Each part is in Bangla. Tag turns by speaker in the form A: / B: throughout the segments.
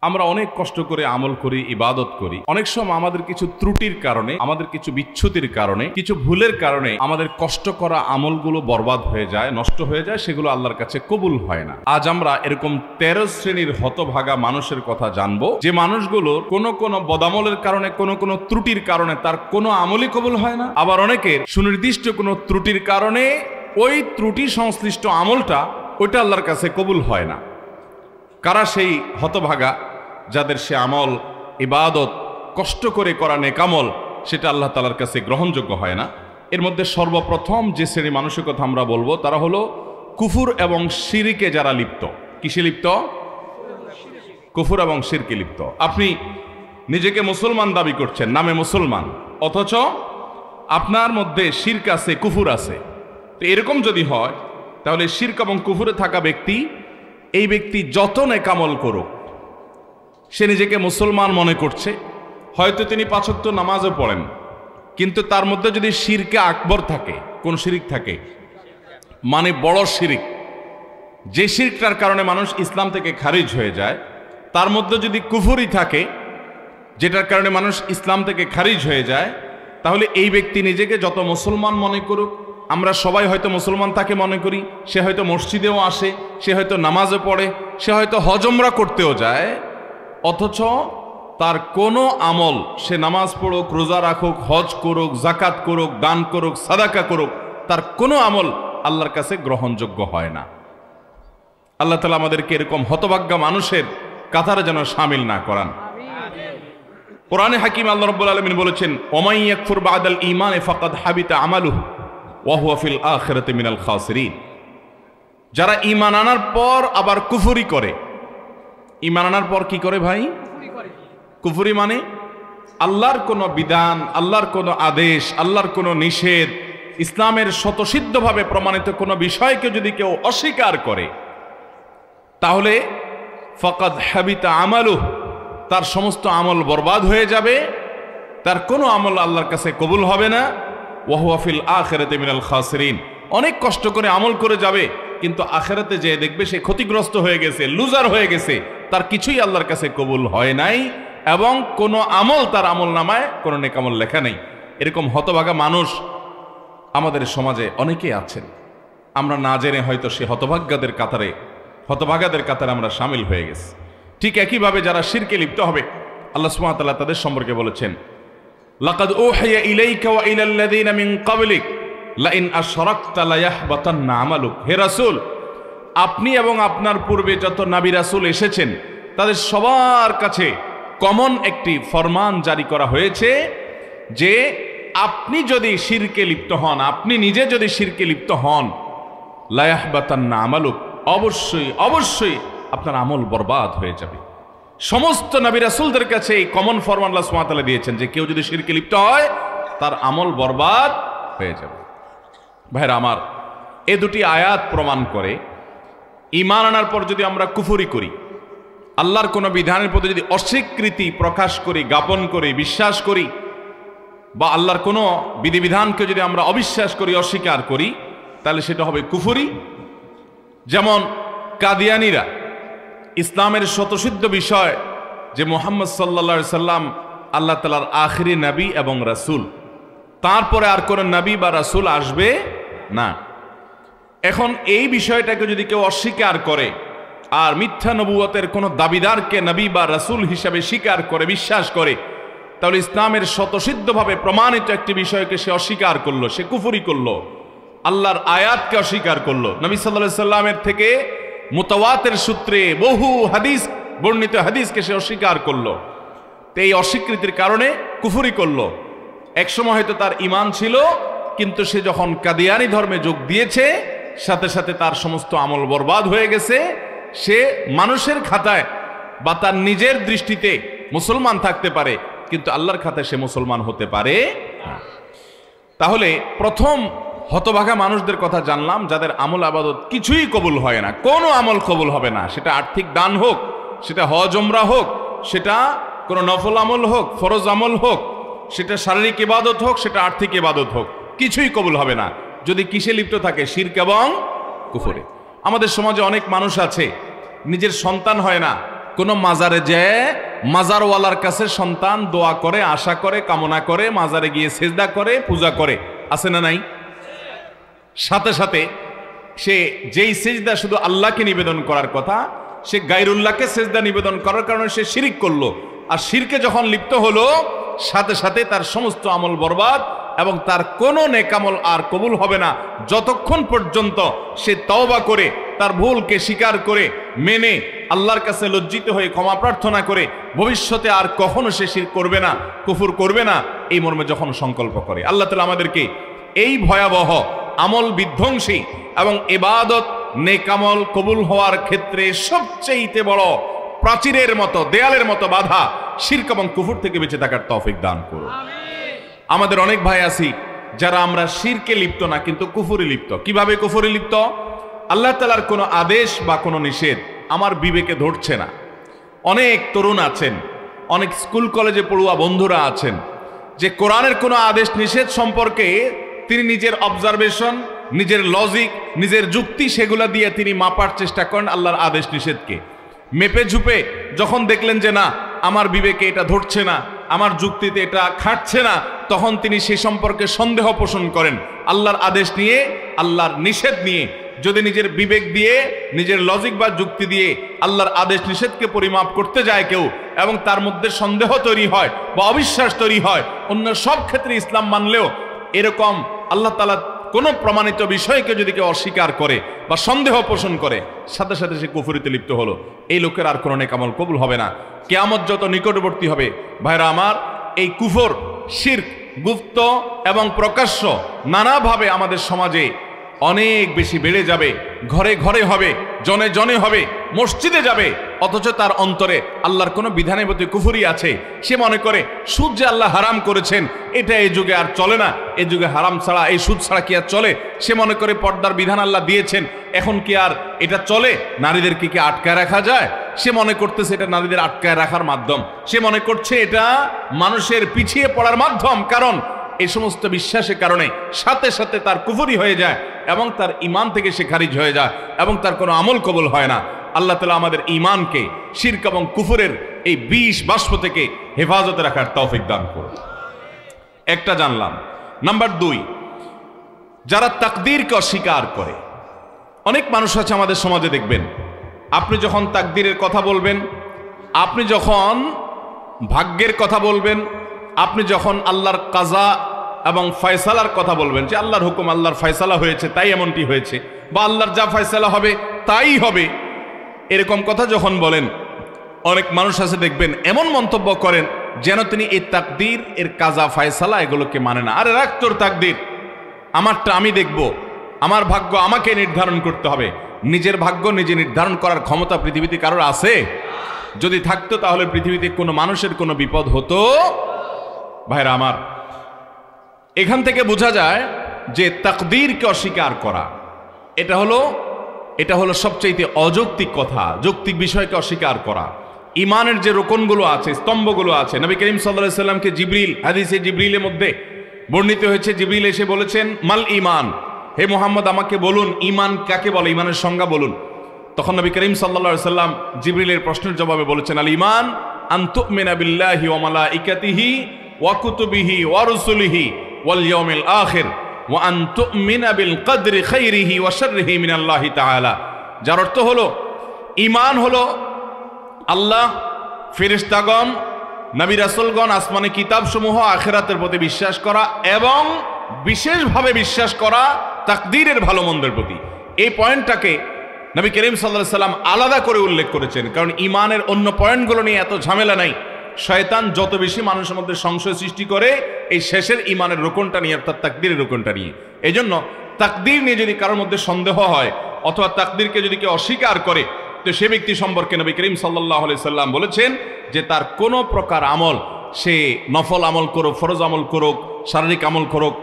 A: আমরা অনেক কষ্ট করে আমল করি, ইবাদত করি। অনেক সময় আমাদের কিছু ত্রুটির কারণে, আমাদের কিছু বিচ্যুতির কারণে, কিছু ভুলের কারণে আমাদের কষ্ট করা আমলগুলো বরবাদ হয়ে যায়, নষ্ট হয়ে যায়, সেগুলো আল্লাহর কাছে কবুল হয় না। আজ আমরা এরকম 13 শ্রেণীর হতভাগা মানুষের কথা জানবো, যে মানুষগুলো কোনো বদামলের কারণে, কোনো ত্রুটির কারণে তার কোনো আমলই কবুল হয় না। আবার অনেকের সুনির্দিষ্ট কোনো ত্রুটির কারণে ওই ত্রুটি সংশ্লিষ্ট আমলটা ওইটা আল্লাহর কাছে কবুল হয় না। কারা সেই হতভাগা যাদের সে আমল, ইবাদত, কষ্ট করে করা নেকামল সেটা আল্লাহ তাআলার কাছে গ্রহণযোগ্য হয় না? এর মধ্যে সর্বপ্রথম যে শ্রেণী মানুষের কথা আমরা বলবো তারা হলো কুফুর এবং শিরকে যারা লিপ্ত। কিসে লিপ্ত? কুফুর এবং শিরকে লিপ্ত। আপনি নিজেকে মুসলমান দাবি করছেন, নামে মুসলমান, অথচ আপনার মধ্যে শিরক আছে, কুফুর আছে। তো এরকম যদি হয় তাহলে শিরক এবং কুফুরে থাকা ব্যক্তি, এই ব্যক্তি যত নেকামল করুক, সে নিজেকে মুসলমান মনে করছে, হয়তো তিনি 5 ওয়াক্ত নামাজও পড়েন, কিন্তু তার মধ্যে যদি শিরকে আকবর থাকে, কোন শিরিক থাকে, মানে বড় শিরিক, যে শিরকটার কারণে মানুষ ইসলাম থেকে খারিজ হয়ে যায়, তার মধ্যে যদি কুফুরি থাকে, যেটার কারণে মানুষ ইসলাম থেকে খারিজ হয়ে যায়, তাহলে এই ব্যক্তি নিজেকে যত মুসলমান মনে করুক, আমরা সবাই হয়তো মুসলমান তাকে মনে করি, সে হয়তো মসজিদেও আসে, সে হয়তো নামাজও পড়ে, সে হয়তো হজ উমরা করতেও যায়, অথচ তার কোনো আমল, সে নামাজ পড়ুক, রোজা রাখুক, হজ করুক, জাকাত করুক, দান করুক, সাদাকা করুক, তার কোনো আমল আল্লাহর কাছে গ্রহণযোগ্য হয় না। আল্লাহ তাআলা আমাদেরকে এরকম হতভাগ্য মানুষের কাতারে যেন শামিল না করান। কোরআনে হাকিম আল্লাহ রাব্বুল আলামিন বলেছেন, ওমাই ইয়াকফুর বাদাল ঈমান ফাকাদ হাবিতা আমালুহু ওয়া হুয়া ফিল আখিরাতি মিনাল খাসিরিন। যারা ঈমান আনার পর আবার কুফরি করে, ঈমান আনার পর কি করে ভাই? কুফরি মানে আল্লাহর কোনো বিধান, আল্লাহর কোনো আদেশ, আল্লাহর কোনো নিষেধ, ইসলামের স্বতঃসিদ্ধভাবে প্রমাণিত কোনো বিষয়কে যদি কেউ অস্বীকার করে, তাহলে ফাকাদ হাবিতা আমালুহু, তার সমস্ত আমল বরবাদ হয়ে যাবে, তার কোনো আমল আল্লাহর কাছে কবুল হবে না। ওয়া হুয়া ফিল আখিরাতি মিনাল খাসিরিন। অনেক কষ্ট করে আমল করে যাবে, কিন্তু আখিরাতে যেয়ে দেখবে সে ক্ষতিগ্রস্ত হয়ে গেছে, লুজার হয়ে গেছে, তার কিছুই আল্লাহর কাছে কবুল হয় নাই, এবং কোনো আমল তার আমল নামায় কোনো নেকামল লেখা নেই। এরকম হতভাগা মানুষ আমাদের সমাজে অনেকেই আছেন। আমরা না জেনে হয়তো সে হতভাগাদের কাতারে আমরা শামিল হয়ে গেছি। ঠিক একইভাবে যারা শিরকে লিপ্ত হবে, আল্লাহ সুবহানাহু ওয়া তাআলা তাদের সম্পর্কে বলেছেন, লাকাদ উহিয়া ইলাইকা ওয়া ইলাল্লাযীনা মিন ক্বাবলিক লাইন আশরাকতা লায়াহবাতান্না আমালুক। হে রাসূল, আপনি এবং আপনার পূর্বে যত নবী রাসূল এসেছেন তাদের সবার কাছে কমন একটি ফরমান জারি করা হয়েছে যে আপনি যদি শিরকে লিপ্ত হন, আপনি নিজে যদি শিরকে লিপ্ত হন, লায়াহবাতান্না আমালুক, অবশ্যই আপনার আমল বরবাদ হয়ে যাবে। সমস্ত নবী রাসূলদের কাছে এই কমন ফরমান আল্লাহ সুবহানাহু ওয়া তাআলা দিয়েছেন যে কেউ যদি শিরকে লিপ্ত হয় তার আমল বরবাদ হয়ে যাবে। ভাইরা আমার, এ দুটি আয়াত প্রমাণ করে ঈমান আনার পর যদি আমরা কুফরি করি, আল্লাহর কোনো বিধানের প্রতি যদি অস্বীকৃতি প্রকাশ করি, জ্ঞাপন করি, বিশ্বাস করি, বা আল্লাহর কোনো বিধিবিধানকে যদি আমরা অবিশ্বাস করি, অস্বীকার করি, তাহলে সেটা হবে কুফরি। যেমন কাদিয়ানীরা ইসলামের স্বতঃসিদ্ধ বিষয় যে মুহাম্মদ সাল্লাল্লাহু আলাইহি সাল্লাম আল্লাহ তাআলার আখিরি নবী এবং রাসূল, তারপরে আর কোনো নবী বা রাসূল আসবে না। এখন এই বিষয়টাকে যদি কেউ অস্বীকার করে আর মিথ্যা নবুয়তের কোনো দাবিদারকে নবী বা রাসূল হিসাবে স্বীকার করে, বিশ্বাস করে, তাহলে ইসলামের স্বতঃসিদ্ধভাবে প্রমাণিত একটি বিষয়কে সে অস্বীকার করলো, সে কুফরি করলো, আল্লাহর আয়াতকে অস্বীকার করলো, নবী সাল্লাল্লাহু আলাইহি সাল্লামের থেকে মুতাওয়াতির সূত্রে বহু হাদিস, বর্ণিত হাদিসকে সে অস্বীকার করলো। তো এই অস্বীকৃতির কারণে কুফরি করলো। একসময় হয়তো তার ঈমান ছিল, কিন্তু সে যখন কাদিয়ানী ধর্মে যোগ দিয়েছে, সাথে সাথে তার সমস্ত আমল বরবাদ হয়ে গেছে। সে মানুষের খাতায় বা তার নিজের দৃষ্টিতে মুসলমান থাকতে পারে, কিন্তু আল্লাহর খাতায় সে মুসলমান হতে পারে না। তাহলে প্রথম হতভাগা মানুষদের কথা জানলাম, যাদের আমল আবাদত কিছুই কবুল হয় না, কোনো আমল কবুল হবে না। সেটা আর্থিক দান হোক, সেটা হজ উমরা হোক, সেটা কোনো নফল আমল হোক, ফরজ আমল হোক, সেটা শারীরিক ইবাদত হোক, সেটা আর্থিক ইবাদত হোক, কিছুই কবুল হবে না যদি কিসে লিপ্ত থাকে? শিরক এবং কুফরে। আমাদের সমাজে অনেক মানুষ আছে, নিজের সন্তান হয় না, কোনো মাজারে যায় মাজারওয়ালার কাছে সন্তান দোয়া করে, আশা করে, কামনা করে, মাজারে গিয়ে সেজদা করে, পূজা করে, আছে না নাই? সাথে সাথে সে যেই সেজদা শুধু আল্লাহকে নিবেদন করার কথা, সে গায়রুল্লাহকে সেজদা নিবেদন করার কারণে সে শিরক করলো। আর শিরকে যখন লিপ্ত হলো, সাথে সাথে তার সমস্ত আমল বরবাদ এবং তার কোনো নেকামল আর কবুল হবে না যতক্ষণ পর্যন্ত সে তওবা করে তার ভুলকে স্বীকার করে মেনে আল্লাহর কাছে লজ্জিত হয়ে ক্ষমা প্রার্থনা করে ভবিষ্যতে আর কখনো সে শিরক করবে না, কুফর করবে না, এই মর্মে যখন সংকল্প করে। আল্লাহ তাআলা আমাদেরকে এই ভয়াবহ আমল বিধ্বংসী এবং ইবাদত নেকামল কবুল হওয়ার ক্ষেত্রে সবচেয়ে বড় প্রাচীরের মতো, দেয়ালের মতো বাধা শিরক এবং কুফর থেকে বেঁচে থাকার তৌফিক দান করুন। আমাদের অনেক ভাই আছি যারা আমরা শিরকে লিপ্ত না, কিন্তু কুফরে লিপ্ত। কিভাবে কুফরে লিপ্ত? আল্লাহ তাআলার কোনো আদেশ বা কোনো নিষেধ আমার বিবেকে ধরছে না। অনেক তরুণ আছেন, অনেক স্কুল কলেজে পড়ুয়া বন্ধুরা আছেন যে কোরআনের কোনো আদেশ নিষেধ সম্পর্কে তিনি নিজের অবজারভেশন, নিজের লজিক, নিজের যুক্তি সেগুলা দিয়ে তিনি মাপার চেষ্টা করেন আল্লাহর আদেশ নিষেধকে। মেপে ঝুপে যখন দেখলেন যে না, আমার বিবেকে এটা ধরছে না, আমার যুক্তিতে এটা খাটছে না, তখন তিনি সে সম্পর্কে সন্দেহ পোষণ করেন। আল্লাহর আদেশ নিয়ে, আল্লাহর নিষেধ নিয়ে যদি নিজের বিবেক দিয়ে, নিজের লজিক বা যুক্তি দিয়ে আল্লাহর আদেশ নিষেধকে পরিমাপ করতে যায় কেউ, এবং তার মধ্যে সন্দেহ তৈরি হয় বা অবিশ্বাস তৈরি হয়, অন্য সব ক্ষেত্রে ইসলাম মানলেও এরকম আল্লাহ তাআলা কোনো প্রমাণিত বিষয়কে যদি কেউ অস্বীকার করে বা সন্দেহ পোষণ করে, সাথে সাথে সে কুফরিতে লিপ্ত হলো। এই লোকের আর কোনো নেক আমল কবুল হবে না। কিয়ামত যত নিকটবর্তী হবে, ভাইরা আমার, এই কুফর, শিরক, গুপ্ত এবং প্রকাশ্য নানাভাবে আমাদের সমাজে অনেক বেশি বেড়ে যাবে। ঘরে ঘরে হবে, জনে জনে হবে, মসজিদে যাবে, অথচ তার অন্তরে আল্লাহর কোনো বিধানের প্রতি কুফরি আছে। সে মনে করে সুদ যে আল্লাহ হারাম করেছেন এটা এই যুগে আর চলে না, এই যুগে হারাম ছাড়া, এই সুদ ছাড়া কি আর চলে? সে মনে করে পর্দার বিধান আল্লাহ দিয়েছেন, এখন কি আর এটা চলে? নারীদেরকে কি আটকায় রাখা যায়? সে মনে করতেছে এটা নারীদের আটকায় রাখার মাধ্যম। সে মনে করছে এটা মানুষের পিছিয়ে পড়ার মাধ্যম। কারণ এই সমস্ত বিশ্বাসের কারণে সাথে সাথে তার কুফরি হয়ে যায় এবং তার ঈমান থেকে সে খারিজ হয়ে যায় এবং তার কোনো আমল কবুল হয় না। আল্লাহ তাআলা আমাদের ঈমানকে শিরক এবং কুফরের এই বিষ বাষ্প থেকে হেফাজতে রাখার তৌফিক দান করুন। একটা জানলাম। নাম্বার 2, যারা তাকদীরকে অস্বীকার করে। অনেক মানুষ আছে আমাদের সমাজে, দেখবেন আপনি যখন তাকদীরের কথা বলবেন, আপনি যখন ভাগ্যের কথা বলবেন, আপনি যখন আল্লাহর কাজা এবং ফয়সালার কথা বলবেন, যে আল্লাহর হুকুম, আল্লাহর ফয়সালা হয়েছে তাই এমনটি হয়েছে, বা আল্লাহর যা ফয়সালা হবে তাই হবে, এরকম কথা যখন বলেন, অনেক মানুষ আছে দেখবেন এমন মন্তব্য করেন যেন তিনি এই তাকদীর, এর কাজা ফয়সালা এগুলোকে মানে না। আরে রাখ তোর তাকদীর, আমারটা আমি দেখব, আমার ভাগ্য আমাকে নির্ধারণ করতে হবে। নিজের ভাগ্য নিজে নির্ধারণ করার ক্ষমতা পৃথিবীতে কারোর আছে? যদি থাকতো তাহলে পৃথিবীতে কোনো মানুষের কোনো বিপদ হতো? ভাইরা আমার, এখান থেকে বোঝা যায় যে তাকদীরকে অস্বীকার করা এটা হলো সবচেয়ে অযৌক্তিক কথা। যৌক্তিক বিষয়কে অস্বীকার করা। ঈমানের যে রোকনগুলো আছে, স্তম্ভগুলো আছে, নবী করিম সাল্লাল্লাহু আলাইহি সাল্লামকে জিবরিল, হাদিসে জিবরিলের মধ্যে বর্ণিত হয়েছে, জিবরিল এসে বলেছেন, মাল ঈমান, হে মুহাম্মদ আমাকে বলুন ঈমান কাকে বলে, ঈমানের সংজ্ঞা বলুন। তখন নবী করিম সাল্লাল্লাহু আলাইহি সাল্লাম জিবরিলের প্রশ্নের জবাবে বলেছেন, আল ঈমান আন তুমিনা বিল্লাহি ওয়া মালাইকাতিহি ওয়া কুতুবিহি ওয়া রুসুলিহি ওয়াল ইয়াউমিল আখির ওয়া আন তুমিনা বিল কদরি খাইরিহি ওয়া শাররিহি মিনাল্লাহি তাআলা। যার অর্থ হলো ঈমান হলো আল্লাহ, ফেরেশতাগণ, নবী রাসূলগণ, আসমানি কিতাবসমূহ, আখিরাতের প্রতি বিশ্বাস করা এবং বিশেষভাবে বিশ্বাস করা তাকদীরের ভালো মন্দের প্রতি। এই পয়েন্টটাকে নবী করিম সাল্লাল্লাহু আলাইহি সাল্লাম আলাদা করে উল্লেখ করেছেন, কারণ ঈমানের অন্য পয়েন্টগুলো নিয়ে এত ঝামেলা নাই। শয়তান যত বেশি মানুষের মধ্যে সংশয় সৃষ্টি করে এই শেষের ঈমানের রোকনটা নিয়ে, অর্থাৎ তাকদীরের রোকনটা নিয়ে। এই জন্য তাকদীর নিয়ে যদি কারোর মধ্যে সন্দেহ হয় অথবা তাকদীরকে যদি কেউ অস্বীকার করে, তো সে ব্যক্তি সম্পর্কে নবী করিম সাল্লাল্লাহু আলাইহি সাল্লাম বলেছেন যে তার কোনো প্রকার আমল, সে নফল আমল করুক, ফরজ আমল করুক, শারীরিক আমল করুক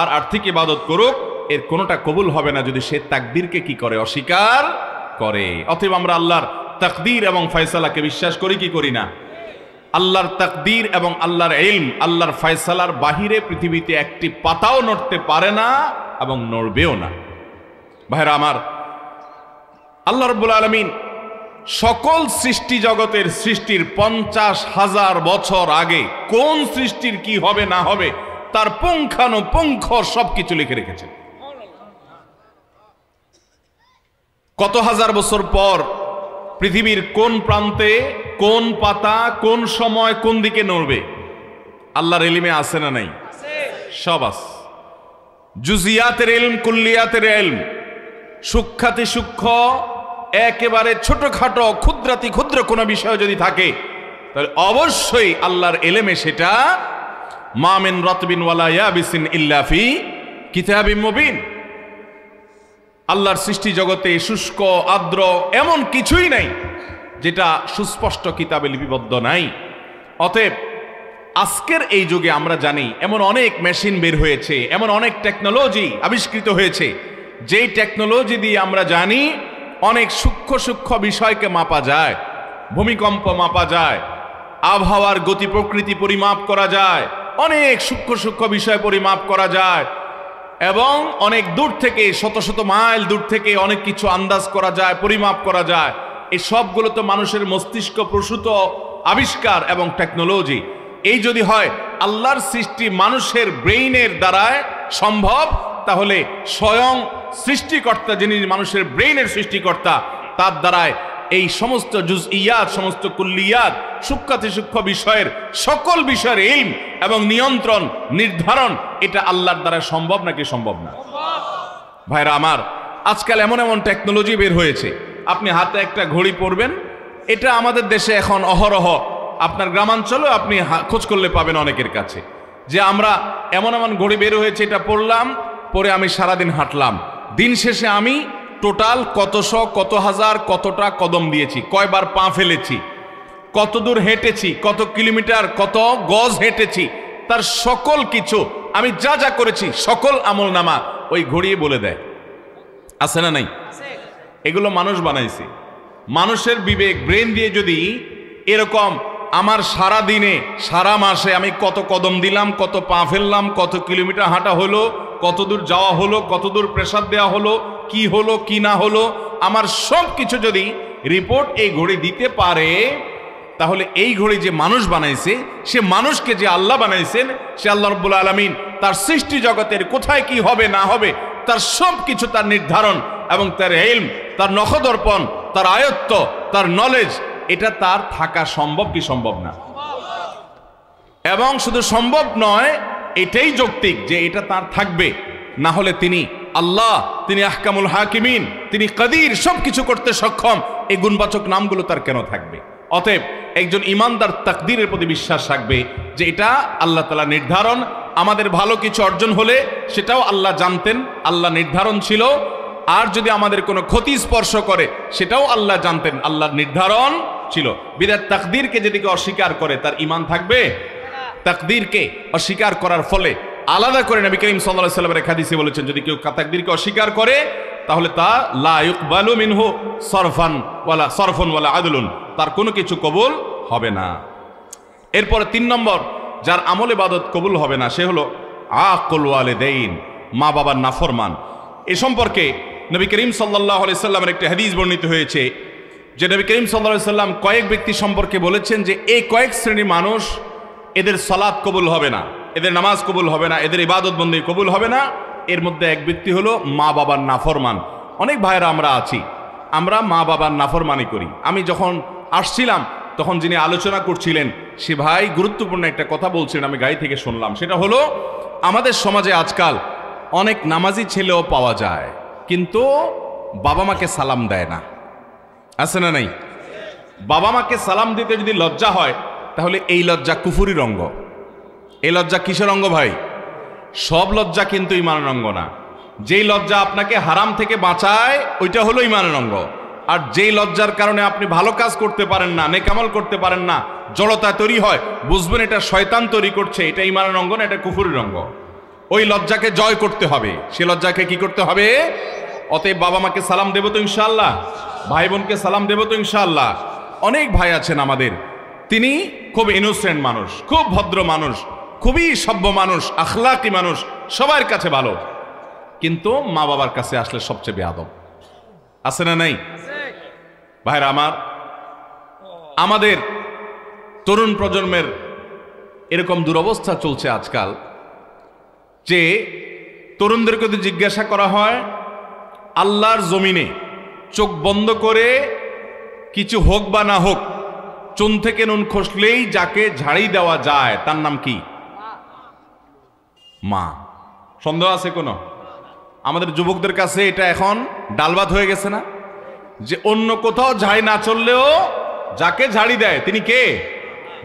A: আর আর্থিক ইবাদত করুক, এর কোনোটা কবুল হবে না যদি সে তাকদীরকে কি করে, অস্বীকার করে। অতএব আমরা আল্লাহর তাকদীর এবং ফয়সালাকে বিশ্বাস করি কি করি না? আল্লাহর তাকদীর এবং আল্লাহর ইলম, আল্লাহর ফয়সালার বাহিরে পৃথিবীতে একটি পাতাও নড়তে পারে না এবং নড়বেও না। ভাইরা আমার, আল্লাহ রাব্বুল আলামিন সকল সৃষ্টি জগতের সৃষ্টির 50,000 বছর আগে কোন সৃষ্টির কি হবে না হবে তার পুঙ্খানুপুঙ্খ সবকিছু লিখে রেখেছেন। কত হাজার বছর পর পৃথিবীর কোন প্রান্তে কোন পাতা কোন সময় কোন দিকে নড়বে আল্লাহর ইলমে আছে না নাই? সব আছে। জুজিয়াতের ইলম, কুল্লিয়াতের ইলম, সূক্ষ্মাতি সূক্ষ্ম একেবারে ছোটখাটো ক্ষুদ্রাতি ক্ষুদ্র কোনো বিষয় যদি থাকে তাহলে অবশ্যই আল্লাহর ইলমে সেটা মা মিন রাতবিন ওয়ালা ইয়াবিসিন ইল্লা ফি কিতাবিম মুবিন। আল্লাহর সৃষ্টি জগতে শুষ্ক আর্দ্র এমন কিছুই নাই যেটা সুস্পষ্ট কিতাবে লিপিবদ্ধ নাই। অতএব আজকের এই যুগে আমরা জানি এমন অনেক মেশিন বের হয়েছে, এমন অনেক টেকনোলজি আবিষ্কৃত হয়েছে, যেই টেকনোলজি দিয়ে আমরা জানি অনেক সূক্ষ্ম সূক্ষ্ম বিষয়কে মাপা যায়, ভূমিকম্প মাপা যায়, আবহাওয়ার গতি প্রকৃতি পরিমাপ করা যায়, অনেক সূক্ষ্ম সূক্ষ্ম বিষয় পরিমাপ করা যায় এবং অনেক দূর থেকে শত শত মাইল দূর থেকে অনেক কিছু আন্দাজ করা যায়, পরিমাপ করা যায়। এই সবগুলো তো মানুষের মস্তিষ্ক প্রসূত আবিষ্কার এবং টেকনোলজি। এই যদি হয় আল্লাহর সৃষ্টি মানুষের ব্রেইনের দ্বারায় সম্ভব, তাহলে স্বয়ং সৃষ্টিকর্তা যিনি মানুষের ব্রেইনের সৃষ্টিকর্তা তার দ্বারায় এই সমস্ত জুজইয়াত, সমস্ত কুল্লিয়াত, সূক্ষ্মাতি সূক্ষ্ম বিষয়ের সকল বিষয়ের ইলম এবং নিয়ন্ত্রণ নির্ধারণ এটা আল্লাহর দ্বারা সম্ভব নাকি সম্ভব না? ভাইরা আমার, আজকাল এমন এমন টেকনোলজি বের হয়েছে, আপনি হাতে একটা ঘড়ি পরবেন, এটা আমাদের দেশে এখন অহরহ, আপনার গ্রামাঞ্চলেও আপনি খোঁজ করলে পাবেন অনেকের কাছে, যে আমরা এমন এমন ঘড়ি বের হয়েছে, এটা পরলাম, পরে আমি সারাদিন হাঁটলাম, দিন শেষে আমি টোটাল কতশো কত হাজার কতটা কদম দিয়েছি, কয়বার পা ফেলেছি, কত দূর হেঁটেছি, কত কিলোমিটার কত গজ হেঁটেছি, তার সকল কিছু আমি যা যা করেছি সকল আমল নামা ওই ঘড়িয়ে বলে দেয়। আছে না নাই? এগুলো মানুষ বানাইছে। মানুষের বিবেক ব্রেন দিয়ে যদি এরকম আমার সারা দিনে সারা মাসে আমি কত কদম দিলাম, কত পা ফেললাম, কত কিলোমিটার হাঁটা হলো, কত দূর যাওয়া হলো, কত দূর প্রেসার দেওয়া হলো, কি না হলো, আমার সব কিছু যদি রিপোর্ট এই ঘড়ি দিতে পারে, তাহলে এই ঘড়ি যে মানুষ বানাইছে, সে মানুষকে যে আল্লাহ বানাইছেন, সে আল্লাহ রাব্বুল আলামিন তার সৃষ্টি জগতের কোথায় কি হবে না হবে তার সব কিছু, তার নির্ধারণ এবং তার ইলম, তার নখদর্পণ, তার আয়ত্ত, তার নলেজ, এটা তার থাকা সম্ভব কি সম্ভব না? এবং শুধু সম্ভব নয়, এটাই যৌক্তিক যে এটা তার থাকবে, না হলে তিনি আল্লাহ, তিনি আহকামুল হাকিমিন, তিনি কাদির, সবকিছু করতে সক্ষম, এই গুণবাচক নামগুলো তার কেন থাকবে? অতএব একজন ইমানদার তাকদীরের প্রতি বিশ্বাস রাখবে যে এটা আল্লাহ তাআলা নির্ধারণ। আমাদের ভালো কিছু অর্জন হলে সেটাও আল্লাহ জানতেন, আল্লাহ নির্ধারণ ছিল, আর যদি আমাদের কোনো ক্ষতি স্পর্শ করে সেটাও আল্লাহ জানতেন, আল্লাহর নির্ধারণ ছিল। বিধায় তাকদীরকে যদি কেউ অস্বীকার করে তার ঈমান থাকবে? তাকদীরকে অস্বীকার করার ফলে আলাদা করে নবী করিম সাল্লাল্লাহু আলাইহি ওয়াসাল্লামের এক হাদিসে বলেছেন, যদি কেউ তাকদীরকে অস্বীকার করে তাহলে তা লা ইউকবালু মিনহু সরফুন ওয়ালা আদলুন, তার কোনো কিছু কবুল হবে না। এরপর 3 নম্বর যার আমল ইবাদত কবুল হবে না সে হলো আকুল ওয়ালিদাইন, মা বাবার নাফরমান। এ সম্পর্কে নবী করিম সাল্লাল্লাহু আলাইহি ওয়াসাল্লামের একটি হাদিস বর্ণিত হয়েছে যে নবী করিম সাল্লাল্লাহু আলাইহি ওয়াসাল্লাম কয়েক ব্যক্তি সম্পর্কে বলেছেন যে এই কয়েক শ্রেণীর মানুষ, এদের সালাত কবুল হবে না, এদের নামাজ কবুল হবে না, এদের ইবাদত বন্দেগী কবুল হবে না। এর মধ্যে এক ব্যক্তি হলো মা বাবার নাফরমান। অনেক ভাইরা আমরা আছি, আমরা মা বাবার নাফরমানি করি। আমি যখন আসছিলাম তখন যিনি আলোচনা করছিলেন সে ভাই গুরুত্বপূর্ণ একটা কথা বলছিলেন, আমি গাড়ি থেকে শুনলাম। সেটা হলো আমাদের সমাজে আজকাল অনেক নামাজি ছেলেও পাওয়া যায় কিন্তু বাবা মাকে সালাম দেয় না। আছে না নাই? বাবা মাকে সালাম দিতে যদি লজ্জা হয় তাহলে এই লজ্জা কুফুরির অঙ্গ। এই লজ্জা কিসের অঙ্গ ভাই? সব লজ্জা কিন্তু ঈমানের অঙ্গ না। যেই লজ্জা আপনাকে হারাম থেকে বাঁচায় ওইটা হলো ঈমানের অঙ্গ। আর যেই লজ্জার কারণে আপনি ভালো কাজ করতে পারেন না, নেক আমল করতে পারেন না, জড়তা তৈরি হয়, বুঝবেন এটা শয়তান তৈরি করছে, এটা ঈমানের অঙ্গ না, এটা কুফুরির অঙ্গ। ওই লজ্জাকে জয় করতে হবে, সে লজ্জাকে কি করতে হবে? অতএব বাবা মাকে সালাম দেব তো ইনশাআল্লাহ, ভাই বোনকে সালাম দেব তো ইনশাআল্লাহ। অনেক ভাই আছেন আমাদের, তিনি খুব ইনোসেন্ট মানুষ, খুব ভদ্র মানুষ, খুবই সভ্য মানুষ, আখলাকি মানুষ, সবার কাছে ভালো, কিন্তু মা বাবার কাছে আসলে সবচেয়ে বেয়াদব। আছে না নাই? ভাইরা আমার, আমাদের তরুণ প্রজন্মের এরকম দুরবস্থা চলছে আজকাল যে তরুণদেরকে যদি জিজ্ঞাসা করা হয় আল্লাহর জমিনে চোখ বন্ধ করে কিছু হোক বা না হোক চুন থেকে নুন খসলেই যাকে ঝাড়ি দেওয়া যায় তার নাম কি? মা। সন্দেহ আছে কোনো? আমাদের যুবকদের কাছে এটা এখন ডালভাত হয়ে গেছে না, যে অন্য কোথাও ঝাড়ি না চললেও যাকে ঝাড়ি দেয় তিনি কে?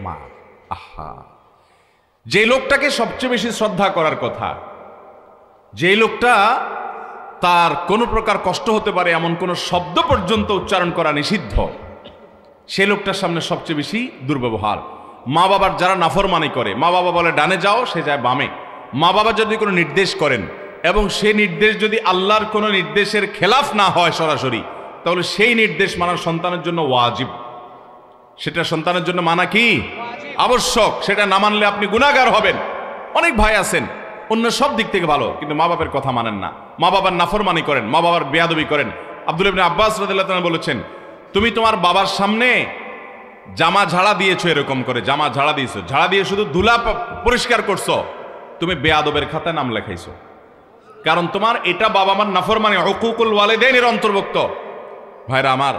A: মা। আহা, যে লোকটাকে সবচেয়ে বেশি শ্রদ্ধা করার কথা, যে লোকটা তার কোনো প্রকার কষ্ট হতে পারে এমন কোনো শব্দ পর্যন্ত উচ্চারণ করা নিষিদ্ধ, সে লোকটার সামনে সবচেয়ে বেশি দুর্ব্যবহার। মা বাবার যারা নাফরমানি করে, মা বাবা বলে ডানে যাও, সে যায় বামে। মা বাবা যদি কোনো নির্দেশ করেন এবং সেই নির্দেশ যদি আল্লাহর কোনো নির্দেশের খেলাফ না হয় সরাসরি, তাহলে সেই নির্দেশ মানা সন্তানের জন্য ওয়াজিব। সেটা সন্তানের জন্য মানা কি? আবশ্যক। সেটা না মানলে আপনি গুনাহগার হবেন। অনেক ভাই আছেন অন্য সব দিক থেকে ভালো, কিন্তু মা বাবার কথা মানেন না, মা বাবার নাফরমানি করেন, মা বাবার বেয়াদবি করেন। আব্দুল্লাহ ইবনে আব্বাস রাদিয়াল্লাহু তাআলা বলেছেন, তুমি তোমার বাবার সামনে জামা ঝাড়া দিয়েছো, এরকম করে জামা ঝাড়া দিয়েছো, ঝাড়া দিয়ে শুধু ধুলা পরিষ্কার করছো, তুমি বেয়াদবের খাতায় নাম লেখাইছো। কারণ তোমার এটা বাবা মার নাফরমানি, হুকুকুল ওয়ালিদাইনের অন্তর্ভুক্ত। ভাইরা আমার,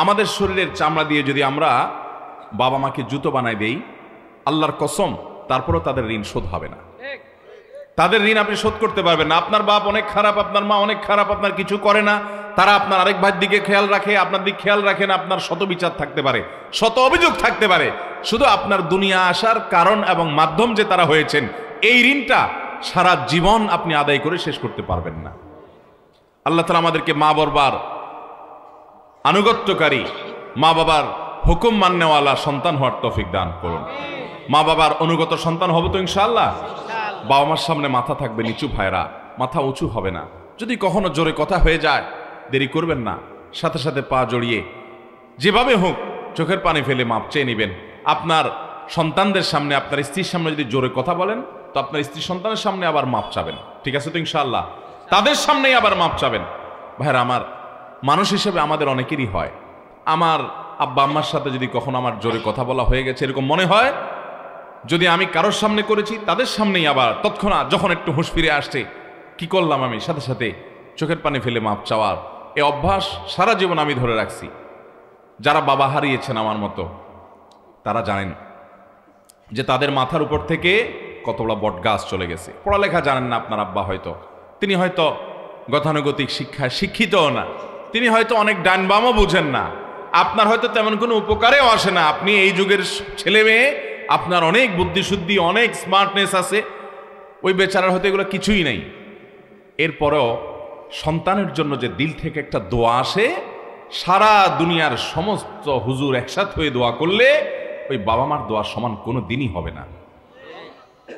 A: আমাদের শরীরের চামড়া দিয়ে যদি আমরা বাবা মাকে জুতো বানাই দেই, আল্লাহর কসম তারপরও তাদের ঋণ শোধ হবে না। তাদের ঋণ আপনি শোধ করতে পারবেন না। আপনার বাপ অনেক খারাপ, আপনার মা অনেক খারাপ, আপনার কিছু করে না, তারা আপনার আরেক ভাইয়ের দিকে খেয়াল রাখে, আপনার দিকে খেয়াল রাখে না, আপনার শত বিচার থাকতে পারে, শত অভিযোগ থাকতে পারে, শুধু আপনার দুনিয়া আসার কারণ এবং মাধ্যম যে তারা হয়েছেন, এই ঋণটা সারা জীবন আপনি আদায় করে শেষ করতে পারবেন না। আল্লাহ তাআলা আমাদেরকে মা বাবার আনুগত্যকারী, মা বাবার হুকুম মান্যওয়ালা সন্তান হওয়ার তৌফিক দান করুন। মা বাবার অনুগত সন্তান হব তো ইনশাআল্লাহ। বাবা মার সামনে মাথা থাকবে নিচু, ভাইরা মাথা উঁচু হবে না। যদি কখনো জোরে কথা হয়ে যায়, দেরি করবেন না, সাথে সাথে পা জড়িয়ে যেভাবে হোক চোখের পানি ফেলে মাপ চেয়ে নেবেন। আপনার সন্তানদের সামনে, আপনার স্ত্রীর সামনে যদি জোরে কথা বলেন, তো আপনার স্ত্রী সন্তানের সামনে আবার মাপ চাবেন, ঠিক আছে তো ইনশাআল্লাহ? তাদের সামনেই আবার মাপ চাবেন। ভাইরা আমার, মানুষ হিসেবে আমাদের অনেকেরই হয়, আমার আব্বা আম্মার সাথে যদি কখনো আমার জোরে কথা বলা হয়ে গেছে, এরকম মনে হয় যদি আমি কারোর সামনে করেছি, তাদের সামনেই আবার তৎক্ষণাৎ যখন একটু হুঁশ ফিরে আসছে, কি করলাম আমি, সাথে সাথে চোখের পানি ফেলে মাপ চাওয়ার এই অভ্যাস সারা জীবন আমি ধরে রাখছি। যারা বাবা হারিয়েছেন আমার মতো, তারা জানেন যে তাদের মাথার উপর থেকে কত বড় বট গাছ চলে গেছে। পড়ালেখা জানেন না আপনার আব্বা, হয়তো তিনি হয়তো গতানুগতিক শিক্ষায় শিক্ষিতও না, তিনি হয়তো অনেক ডান বামও বুঝেন না, আপনার হয়তো তেমন কোনো উপকারেও আসে না। আপনি এই যুগের ছেলে মেয়ে, আপনার অনেক বুদ্ধিশুদ্ধি, অনেক স্মার্টনেস আছে, ওই বেচারার হয়তো এগুলো কিছুই নেই। এরপরেও সন্তানের জন্য যে দিল থেকে একটা দোয়া আসে, সারা দুনিয়ার সমস্ত হুজুর একসাথ হয়ে দোয়া করলে ওই বাবা মার দোয়ার সমান কোনো দিনই হবে না।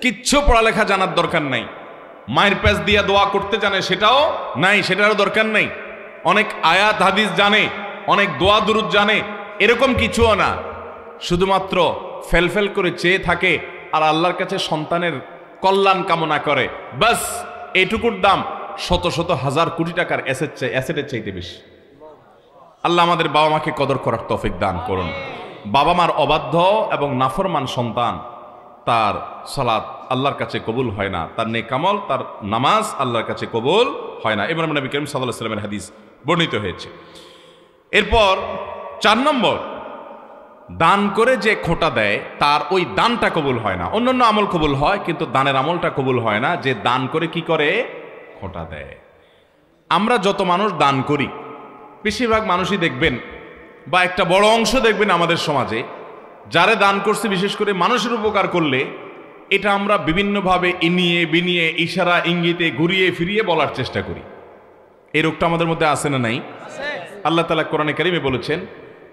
A: কিচ্ছু পড়ালেখা জানার দরকার নাই, মায়ের প্যাচ দিয়া দোয়া করতে জানে সেটাও নাই, সেটারও দরকার নাই। অনেক আয়াত হাদিস জানে, অনেক দোয়া দুরুদ জানে, এরকম কিছুও না। শুধুমাত্র ফেলফেল করে চেয়ে থাকে আর আল্লাহর কাছে সন্তানের কল্যাণ কামনা করে, বাস এইটুকুর দাম শত শত হাজার কোটি টাকার অ্যাসেটের চাইতে বেশি। আল্লাহ আমাদের বাবা মাকে কদর করার তৌফিক দান করুন। বাবা মার অবাধ্য এবং নাফরমান সন্তান, তার সালাত আল্লাহর কাছে কবুল হয় না, তার নেক আমল, তার নামাজ আল্লাহর কাছে কবুল হয় না। ইব্রাহিম নবী করিম সাল্লাল্লাহু আলাইহি ওয়াসাল্লামের হাদিস বর্ণিত হয়েছে। এরপর 4 নম্বর, দান করে যে খোঁটা দেয় তার ওই দানটা কবুল হয় না। অন্যান্য আমল কবুল হয়, কিন্তু দানের আমলটা কবুল হয় না। যে দান করে কি করে? খোঁটা দেয়। আমরা যত মানুষ দান করি, বেশিরভাগ মানুষই দেখবেন বা একটা বড় অংশ দেখবেন আমাদের সমাজে, যারে দান করছে বিশেষ করে মানুষের উপকার করলে, এটা আমরা বিভিন্নভাবে ইনিয়ে বিনিয়ে ইশারা ইঙ্গিতে ঘুরিয়ে ফিরিয়ে বলার চেষ্টা করি। এই রোগটা আমাদের মধ্যে আছে না নাই? আল্লাহ তাআলা কোরআনে কারিমে বলেছেন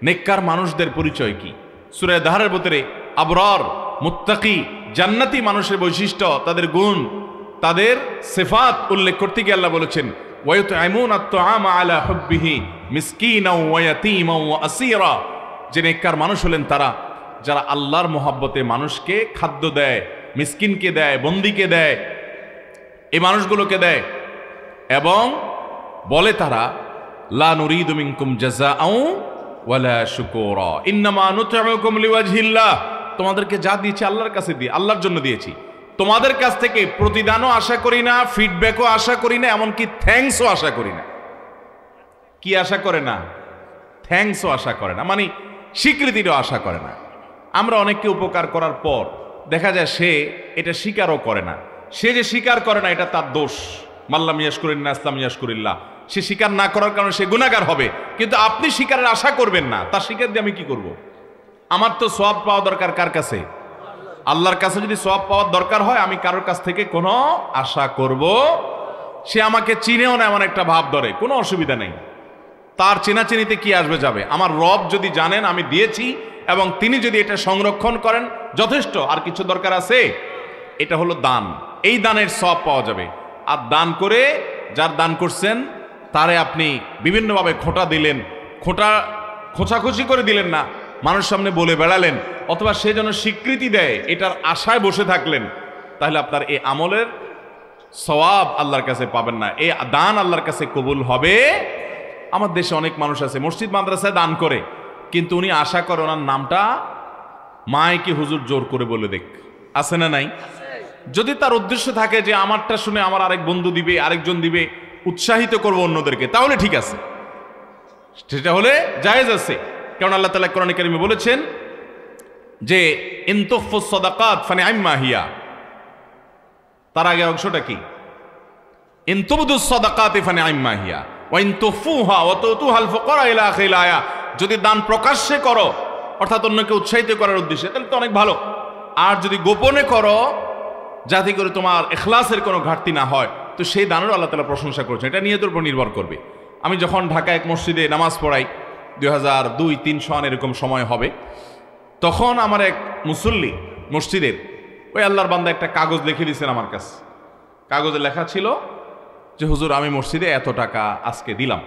A: নেককার মানুষদের পরিচয় কি। সূরা দাহরের ভিতরে আবরার, মুত্তাকি, জান্নাতি মানুষের বৈশিষ্ট্য, তাদের গুণ, তাদের সিফাত উল্লেখ করতে গিয়ে আল্লাহ বলেছেন ওয়ায়ুতঈমুনা আত-তাআমা আলা হুব্বিহি মিসকিনাও ওয়া ইয়াতীমান ওয়া আসীরা। যে নেককার মানুষ হলেন তারা যারা আল্লাহর মহব্বতে মানুষকে খাদ্য দেয়, মিসকিনকে দেয়, বন্দীকে দেয়, এই মানুষগুলোকে দেয়, এবং বলে তারা লা নুরিদু মিনকুম জাযাআও ওয়ালা শুকুরা ইন্নামা নুতইমুকুম লিওয়াজহিল্লাহ। তোমাদেরকে যা দিয়েছি আল্লাহর কাছে দিয়ে, আল্লাহর জন্য দিয়েছি। তোমাদের কাছ থেকে প্রতিদানও আশা করি না, ফিডব্যাকও আশা করি না, এমনকি থ্যাঙ্কসও আশা করি না। কি আশা করে না? থ্যাঙ্কসও আশা করে না, মানে স্বীকৃতিরও আশা করে না। আমরা অনেককে উপকার করার পর দেখা যায় সে এটা স্বীকারও করে না। সে যে স্বীকার করে না এটা তার দোষ। মাল্লাম ইয়াশকুরিন্না ইসলাম ইয়াশকুরিল্লাহ। সে স্বীকার না করার কারণে সে গুনাহগার হবে, কিন্তু আপনি স্বীকারের আশা করবেন না। তার স্বীকার দিয়ে আমি কি করব? আমার তো সওয়াব পাওয়া দরকার কার কাছে? আল্লাহর কাছে। যদি সওয়াব পাওয়ার দরকার হয় আমি কারোর কাছ থেকে কোনো আশা করব? সে আমাকে চিনেও না এমন একটা ভাব ধরে, কোনো অসুবিধা নেই। তার চেনাচেনিতে কি আসবে যাবে? আমার রব যদি জানেন আমি দিয়েছি এবং তিনি যদি এটা সংরক্ষণ করেন যথেষ্ট, আর কিছু দরকার আছে? এটা হলো দান। এই দানের সওয়াব পাওয়া যাবে। আর দান করে যার দান করছেন তারে আপনি বিভিন্নভাবে খোঁটা দিলেন, খোঁচাখুচি করে দিলেন না, মানুষ সামনে বলে বেড়ালেন, অথবা সে যেন স্বীকৃতি দেয় এটার আশায় বসে থাকলেন, তাহলে আপনার এই আমলের সওয়াব আল্লাহর কাছে পাবেন না। এই দান আল্লাহর কাছে কবুল হবে। আমার দেশে অনেক মানুষ আছে মসজিদ মাদ্রাসায় দান করে, কিন্তু উনি আশা করে ওনার নামটা মাইকে হুজুর জোর করে বলে দেখ। আছে না নাই? যদি তার উদ্দেশ্য থাকে যে আমারটা শুনে আমার আরেক বন্ধু দিবে, আরেকজন দিবে, উৎসাহিত করবো অন্যদেরকে, তাহলে ঠিক আছে, সেটা হলে জায়েজ আছে। কারণ আল্লাহ তাআলা কোরআনে কারিমে বলেছেন যে ইন তুখফুস সাদাকাত ফানিআম্মা হিয়া। তার আগের অংশটা কি? ইন তুবদুস সাদাকাতি ফানিআম্মা হিয়া ওয়া ইন তুখফুহা ওয়া তুতুহাল ফুকারা ইলা আখিল আয়া। যদি দান প্রকাশ্যে করো, অর্থাৎ অন্যকে উৎসাহিত করার উদ্দেশ্যে, তাহলে তো অনেক ভালো। আর যদি গোপনে করো যাতে করে তোমার ইখলাসের কোনো ঘাটতি না হয়, তো সেই দানেরও আল্লাহ তাআলা প্রশংসা করেছেন। এটা নিয়তের উপর নির্ভর করবে। আমি যখন ঢাকা এক মসজিদে নামাজ পড়াই 2002-03 সন এরকম সময় হবে, তখন আমার এক মুসল্লি মসজিদের ওই আল্লাহর বান্দা একটা কাগজ লিখে দিয়েছেন আমার কাছে। কাগজে লেখা ছিল যে হুজুর আমি মসজিদে এত টাকা আজকে দিলাম,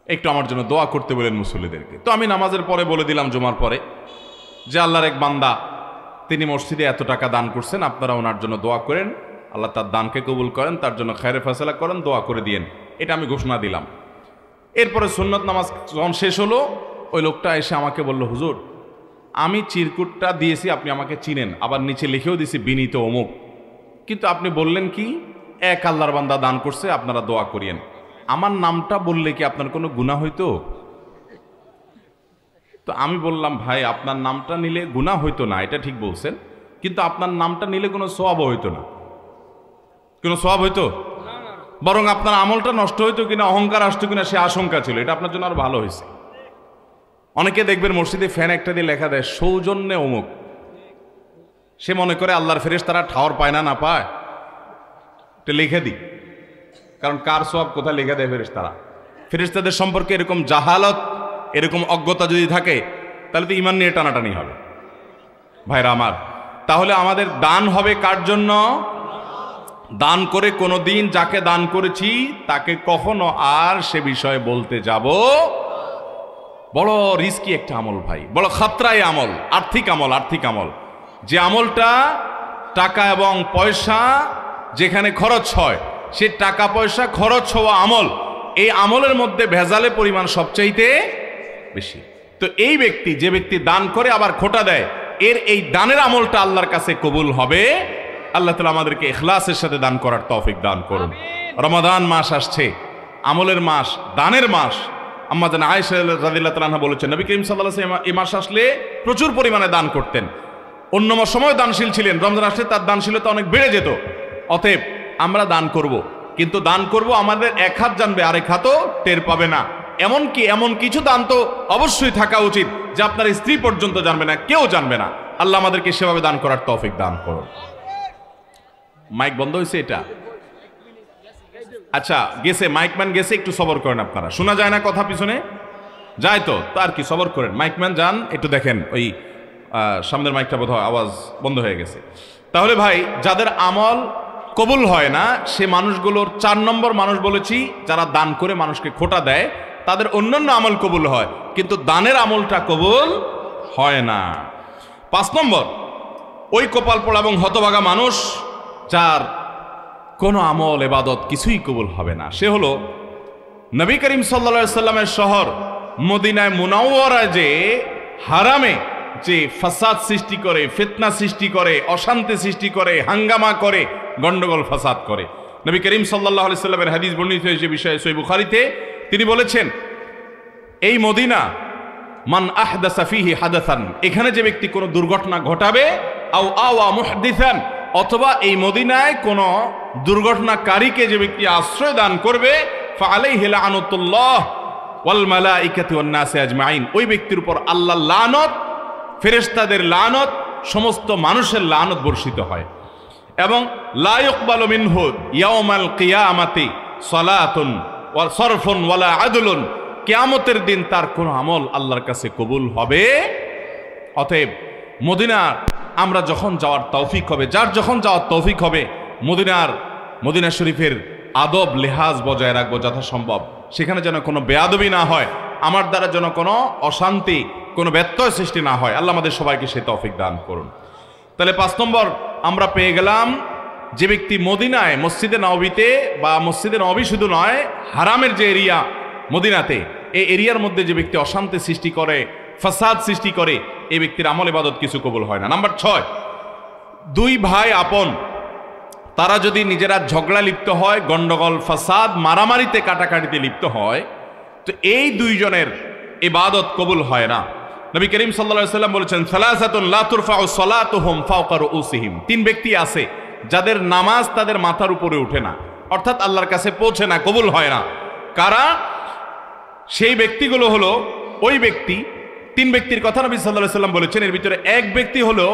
A: একটু আমার জন্য দোয়া করতে বলেন মুসল্লিদেরকে। তো আমি নামাজের পরে বলে দিলাম, জুমার পরে, যে আল্লাহর এক বান্দা তিনি মসজিদে এত টাকা দান করছেন, আপনারা ওনার জন্য দোয়া করেন, আল্লাহ তার দানকে কবুল করেন, তার জন্য খায়রে ফয়সালা করেন, দোয়া করে দিয়েন। এটা আমি ঘোষণা দিলাম। এরপরে সুন্নত নামাজ যখন শেষ হলো, ওই লোকটা এসে আমাকে বলল, হুজুর আমি চিরকুটটা দিয়েছি, আপনি আমাকে চিনেন, আবার নিচে লিখেও দিয়েছি বিনীত অমুক, কিন্তু আপনি বললেন কি এক আল্লাহর বান্দা দান করছে, আপনারা দোয়া করিয়েন। আমার নামটা বললে কি আপনার কোনো গুনাহ হইতো? তো আমি বললাম, ভাই আপনার নামটা নিলে গুনাহ হইতো না, এটা ঠিক বলছেন, কিন্তু আপনার নামটা নিলে কোনো সওয়াব হইতো না। কোনো সওয়াব হইতো? বরং আপনার আমলটা নষ্ট হইতো কিনা, অহংকার আসতো কিনা, সে আশঙ্কা ছিল। এটা আপনার জন্য আরো ভালো হয়েছে। অনেকে দেখবেন মসজিদে ফ্যান একটা দিয়ে লেখা দেয় সৌজন্যে অমুক, সে মনে করে আল্লাহর ফেরেশতারা ঠাওর পায় না, না পায়, এটা লিখে দিই। কারণ কার সওয়াব কোথায় লিখে দেয় ফেরেশতারা? ফেরেশতাদের সম্পর্কে এরকম জাহালত, এরকম অজ্ঞতা যদি থাকে, তাহলে তো ঈমান নিয়ে টানাটানি হবে। ভাইরা আমার, তাহলে আমাদের দান হবে কার জন্য? দান করে কোনোদিন যাকে দান করেছি তাকে কখনো আর সে বিষয়ে বলতে যাব। বড় রিস্কি একটা আমল ভাই, বড় খাতরাই আমল, আর্থিক আমল। আর্থিক আমল, যে আমলটা টাকা এবং পয়সা যেখানে খরচ হয়, সে টাকা পয়সা খরচ হওয়া আমল, এই আমলের মধ্যে ভেজালের পরিমাণ সবচাইতে বেশি। তো এই ব্যক্তি, যে ব্যক্তি দান করে আবার খোটা দেয়, এর এই দানের আমলটা আল্লাহর কাছে কবুল হবে। আল্লাহ তাআলা আমাদেরকে ইখলাসের সাথে দান করার তৌফিক দান করুন। রমাদান মাস আসছে, আমলের মাস, দানের মাস। আম্মা জান আয়েশা রাদিয়াল্লাহু তাআলা আনহা বলেছেন, নবী করিম সাল্লাল্লাহু আলাইহি ওয়াসাল্লাম এই মাস আসলে প্রচুর পরিমাণে দান করতেন। অন্য সময় দানশীল ছিলেন, রমজান আসলে তার দানশীলতা অনেক বেড়ে যেত। অতএব আমরা দান করব, কিন্তু দান করব আমাদের এক হাত জানবে, আরেক হাতও টের পাবে না। এমনকি এমন কিছু দান তো অবশ্যই থাকা উচিত যে আপনার স্ত্রী পর্যন্ত জানবে না, কেউ জানবে না। আল্লাহ আমাদেরকে সেভাবে দান করার তৌফিক দান করুন। মাইক বন্ধ হয়েছে এটা? আচ্ছা গেছে, মাইকম্যান গেছে, একটু সবর করেন আপনারা। শোনা যায় না কথা পিছনে? যায় তো, আর কি, সবর করেন। মাইকম্যান যান, একটু দেখেন ওই সামনের মাইকটা বোধহয় আওয়াজ বন্ধ হয়ে গেছে। তাহলে ভাই, যাদের আমল কবুল হয় না সে মানুষগুলোর 4 নম্বর মানুষ বলেছি, যারা দান করে মানুষকে খোটা দেয়, তাদের অন্যান্য আমল কবুল হয়, কিন্তু দানের আমলটা কবুল হয় না। 5 নম্বর, ওই কপাল পোড়া এবং হতভাগা মানুষ যার কোনো আমল ইবাদত কিছুই কবুল হবে না, সে হলো নবী করিম সাল্লাল্লাহু আলাইহি সাল্লামের শহর মদিনায় মুনাওয়ারা যে হারামে যে ফাসাদ সৃষ্টি করে, ফিতনা সৃষ্টি করে, অশান্তি সৃষ্টি করে, হাঙ্গামা করে, গন্ডগোল ফাসাদ করে। নবী করিম সাল্লাল্লাহু আলাইহি সাল্লামের হাদিস বর্ণিত হয়েছে বিষয়ে সহিহ বুখারীতে, তিনি বলেছেন এই মদিনা মান আহদাসা ফিহি হাদাসান, এখানে যে ব্যক্তি কোনো দুর্ঘটনা ঘটাবে, আও আওয়া মুহদিসান, অথবা এই মদিনায় কোনো দুর্ঘটনাকারীকে যে ব্যক্তি আশ্রয় দান করবে, ফাআলাইহি লাআনাতুল্লাহ ওয়াল মালাইকাতি ওয়ান নাসি আজমাইন, ওই ব্যক্তির উপর আল্লাহর লানত, ফেরেশতাদের লানত, সমস্ত মানুষের লানত বর্ষিত হয়। এবং লা ইকবালু মিনহু ইয়াউমাল কিয়ামাতি সালাতুন ওয়া সরফুন ওয়ালা আদলুন, কিয়ামতের দিন তার কোনো আমল আল্লাহর কাছে কবুল হবে। অতএব মদিনা আমরা যখন যাওয়ার তৌফিক হবে, যার যখন যাওয়ার তৌফিক হবে, মদিনা শরীফের আদব লেহাজ বজায় রাখবো যথাসম্ভব। সেখানে যেন কোনো বেয়াদবি না হয়, আমার দ্বারা যেন কোনো অশান্তি, কোনো ব্যত্যয় সৃষ্টি না হয়। আল্লাহ আমাদের সবাইকে সে তৌফিক দান করুন। তাহলে 5 নম্বর আমরা পেয়ে গেলাম, যে ব্যক্তি মদিনায় মসজিদে নববীতে, বা মসজিদে নববী শুধু নয়, হারামের যে এরিয়া মদিনাতে, এই এরিয়ার মধ্যে যে ব্যক্তি অশান্তি সৃষ্টি করে, ফাসাদ সৃষ্টি করে, এই ব্যক্তির আমল ইবাদত কিছু কবুল হয় না। নাম্বার 6, 2 ভাই আপন, তারা যদি নিজেরা ঝগড়া লিপ্ত হয়, গন্ডগোল ফাসাদ মারামারিতে কাটাকাটিতে লিপ্ত হয়, তো এই 2 জনের ইবাদত কবুল হয় না। নবী করিম সাল্লাল্লাহু আলাইহি সাল্লাম বলেছেন, সালাসাতুন লা তুরফাউ সালাতুহুম ফাওকা রুউসিহিম, 3 ব্যক্তি আছে যাদের নামাজ তাদের মাথার উপরে ওঠে না, অর্থাৎ আল্লাহর কাছে পৌঁছে না, কবুল হয় না। কারা? সেই ব্যক্তিগুলো হলো ওই ব্যক্তি, 3 ব্যক্তির কথা নবী সাল্লাল্লাহু আলাইহি সাল্লাম বলেছেন। এর ভিতরে এক ব্যক্তি হলো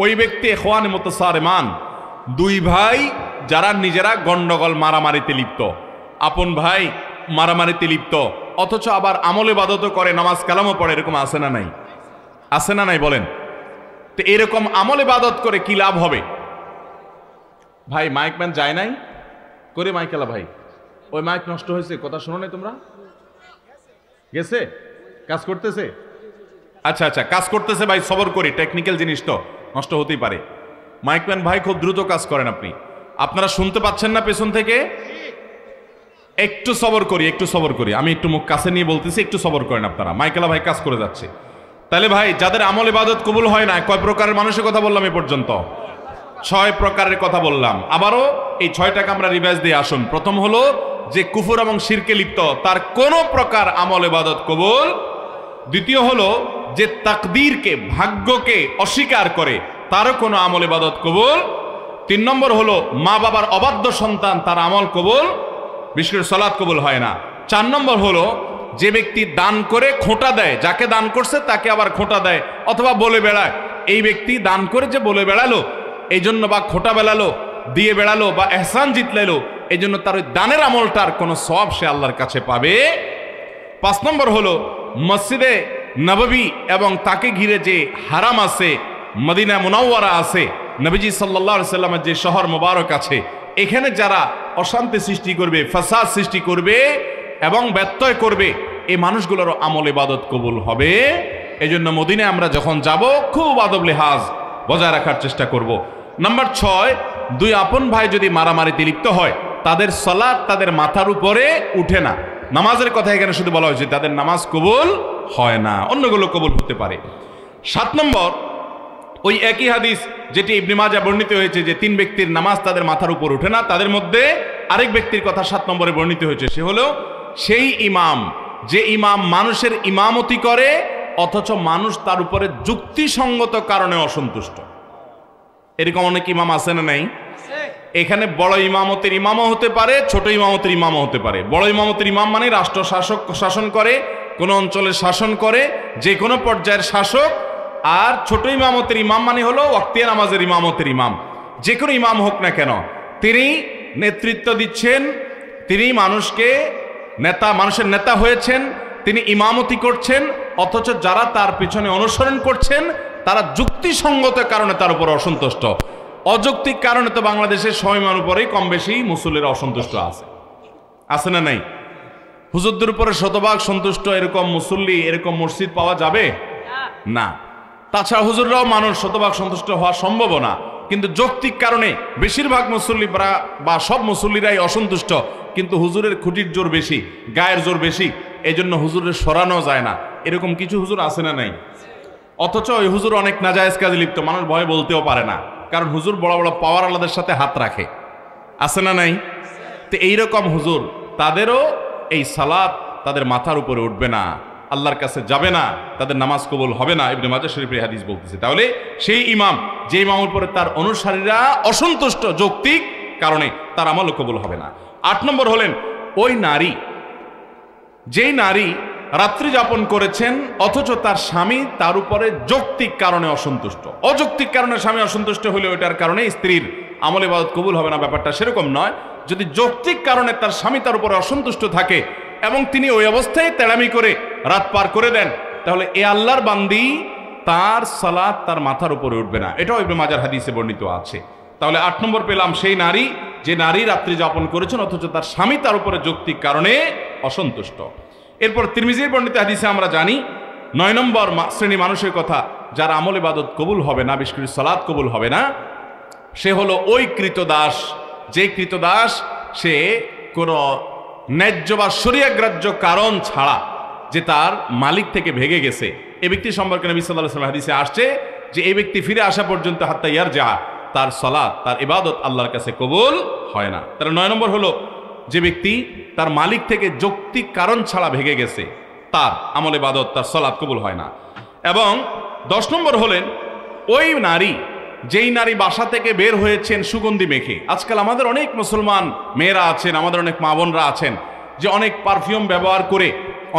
A: ওই ব্যক্তি ইখওয়ানে মুতাসারিমান, 2 ভাই যারা নিজেরা গন্ডগোল মারামারিতে লিপ্ত, আপন ভাই মারামারিতে লিপ্ত, অথচ আবার আমল ইবাদতও করে, নামাজ কালামও পড়ে, এরকম আছে না নাই? আছে না নাই বলেন? তো এরকম আমল ইবাদত করে কি লাভ হবে? ভাই মাইকম্যান যায় নাই করে, মাইকেলা ভাই ওই মাইক নষ্ট হয়েছে, কথা শোনো নাই তোমরা? গেছে, কাজ করতেছে? আচ্ছা আচ্ছা, কাজ করতেছে ভাই, সবর করি, টেকনিক্যাল জিনিস তো নষ্ট হতেই পারে। মাইকম্যান ভাই খুব দ্রুত কাজ করেন আপনি, আপনারা শুনতে পাচ্ছেন না পেছন থেকে? একটু সবর করি, একটু সবর করি, আমি একটু মুখ কাছে নিয়ে বলতেছি, একটু সবর করেন আপনারা। মাইকেলা ভাই কাজ করে যাচ্ছে। তাহলে ভাই যাদের আমল ইবাদত কবুল হয় না, কয় প্রকারের মানুষের কথা বললাম এ পর্যন্ত? 6 প্রকারের কথা বললাম। আবারও এই 6টাকে আমরা রিভাইজ দিয়ে আসুন। প্রথম হলো যে কুফর এবং শিরকে লিপ্ত, তার কোনো প্রকার আমল ইবাদত কবুল। দ্বিতীয় হলো যে তাকদীরকে, ভাগ্যকে অস্বীকার করে, তারও কোনো আমল ইবাদত কবুল। 3 নম্বর হলো মা বাবার অবাধ্য সন্তান, তার আমল কবুল, বিশেষ করে সালাত কবুল হয় না। 4 নম্বর হলো যে ব্যক্তি দান করে খোঁটা দেয়, যাকে দান করছে তাকে আবার খোঁটা দেয় অথবা বলে বেড়ায়, এই ব্যক্তি দান করে যে বলে বেড়ালো এই জন্য, বা খোঁটা বেড়ালো, দিয়ে বেড়ালো, বা এহসান জিতলাইলো, এই জন্য তার ওই দানের আমলটার কোনো সওয়াব সে আল্লাহর কাছে পাবে। 5 নম্বর হলো মসজিদে নববী এবং তাকে ঘিরে যে হারাম আছে, মদিনা মুনাওয়ারা আছে, নবীজি সাল্লাল্লাহু আলাইহি সাল্লামের যে শহর মোবারক আছে, এখানে যারা অশান্তি সৃষ্টি করবে, ফাসাদ সৃষ্টি করবে এবং ব্যত্যয় করবে, এই মানুষগুলোরও আমল ইবাদত কবুল হবে। এই জন্য মদিনায় আমরা যখন যাব খুব আদব লেহাজ বজায় রাখার চেষ্টা করব। নাম্বার 6, 2 আপন ভাই যদি মারামারিতে লিপ্ত হয়, তাদের সালাত তাদের মাথার উপরে উঠে না। নামাজের কথা এখানে শুধু বলা হয়েছে, তাদের নামাজ কবুল হয় না, অন্যগুলো কবুল হতে পারে। 7 নম্বর, ওই একই হাদিস যেটি ইবনে মাজাহ বর্ণিত হয়েছে যে 3 ব্যক্তির নামাজ তাদের মাথার উপর উঠে না, তাদের মধ্যে আরেক ব্যক্তির কথা 7 নম্বরে বর্ণিত হয়েছে। সে হলো সেই ইমাম, যে ইমাম মানুষের ইমামতি করে অথচ মানুষ তার উপরে যুক্তিসঙ্গত কারণে অসন্তুষ্ট। এরকম অনেক ইমাম আছে না নাই? এখানে বড় ইমামতের ইমামও হতে পারে, ছোট ইমামতের ইমামও হতে পারে। বড় ইমামতের ইমাম মানে রাষ্ট্র শাসন করে, কোন অঞ্চলের শাসন করে, যে কোনো পর্যায়ের শাসক। আর ছোট ইমামতের ইমাম মানে হলো ওয়াক্তিয়া নামাজের ইমামতের ইমাম। যে কোনো ইমাম হোক না কেন, তিনি নেতৃত্ব দিচ্ছেন, তিনি মানুষের নেতা হয়েছেন, তিনি ইমামতি করছেন, অথচ যারা তার পিছনে অনুসরণ করছেন তারা যুক্তিসঙ্গত কারণে তার উপর অসন্তুষ্ট। অযৌক্তিক কারণে তো বাংলাদেশের সীমার উপরেই কম বেশি মুসল্লিরা অসন্তুষ্ট আছে না নাই? হুজুরদের উপরে শতভাগ সন্তুষ্ট এরকম মুসল্লি, এরকম মসজিদ পাওয়া যাবে না। তাছাড়া হুজুররাও মানুষ, শতভাগ সন্তুষ্ট হওয়া সম্ভব না। কিন্তু যৌক্তিক কারণে বেশিরভাগ মুসল্লিরা বা সব মুসল্লিরাই অসন্তুষ্ট, কিন্তু হুজুরের খুঁটির জোর বেশি, গায়ের জোর বেশি, এজন্য হুজুরের সরানো যায় না, এরকম কিছু হুজুর আছে না নাই? অথচ ওই হুজুর অনেক নাজায়েজ কাজে লিপ্ত, মানুষ ভয়ে বলতেও পারে না, কারণ হুজুর বড় বড় পাওয়ার আলাদের সাথে হাত রাখে, আছে না নাই? তো এইরকম হুজুর, তাদেরও এই সালাত তাদের মাথার উপরে উঠবে না, আল্লাহর কাছে যাবে না, তাদের নামাজ কবুল হবে না। ইবনে মাজাহ শরীফের হাদিস বলতেছে। তাহলে সেই ইমাম, যে ইমামের উপরে তার অনুসারীরা অসন্তুষ্ট যৌক্তিক কারণে, তার আমলও কবুল হবে না। 8 নম্বর হলেন ওই নারী, যেই নারী রাত্রি যাপন করেছেন অথচ তার স্বামী তার উপরে যৌক্তিক কারণে অসন্তুষ্ট। অযৌক্তিক কারণে স্বামী অসন্তুষ্ট হলে ওইটার কারণে স্ত্রীর আমল ইবাদত কবুল হবে না, ব্যাপারটা সেরকম নয়। যদি যৌক্তিক কারণে তার স্বামী তার উপরে অসন্তুষ্ট থাকে এবং তিনি ওই অবস্থায় তেড়ামি করে রাত পার করে দেন, তাহলে এ আল্লাহর বান্দি, তার সালাত তার মাথার উপরে উঠবে না। এটাও ইবনে মাজাহ হাদিসে বর্ণিত আছে। তাহলে 8 নম্বর পেলাম সেই নারী, যে নারী রাত্রি যাপন করেছেন অথচ তার স্বামী তার উপরে যৌক্তিক কারণে অসন্তুষ্ট। এরপর তিরমিজির বর্ণিত হাদিসে আমরা জানি 9 নম্বর শ্রেণী মানুষের কথা, যার আমল ইবাদত কবুল হবে না, বিশেষ করে সালাত কবুল হবে না, সে হলো ওই কৃতদাস, যে কৃতদাস সে কোনো ন্যায্য বা শরীয়গ্রাহ্য কারণ ছাড়া যে তার মালিক থেকে ভেগে গেছে। এই ব্যক্তি সম্পর্কে নবী সাল্লাল্লাহু আলাইহি ওয়াসাল্লাম হাদিসে আসছে যে এই ব্যক্তি ফিরে আসা পর্যন্ত হাত্তা ইয়ারজা, তার সালাত, তার ইবাদত আল্লাহর কাছে কবুল হয় না। তার 9 নম্বর হলো যে ব্যক্তি তার মালিক থেকে যৌক্তিক কারণ ছাড়া ভেগে গেছে, তার আমল ইবাদত, তার সালাত কবুল হয় না। এবং 10 নম্বর হলেন ওই নারী, যেই নারী বাসা থেকে বের হয়েছেন সুগন্ধি মেখে। আজকাল আমাদের অনেক মুসলমান মেয়েরা আছেন, আমাদের অনেক মা বোনরা আছেন যে অনেক পারফিউম ব্যবহার করে,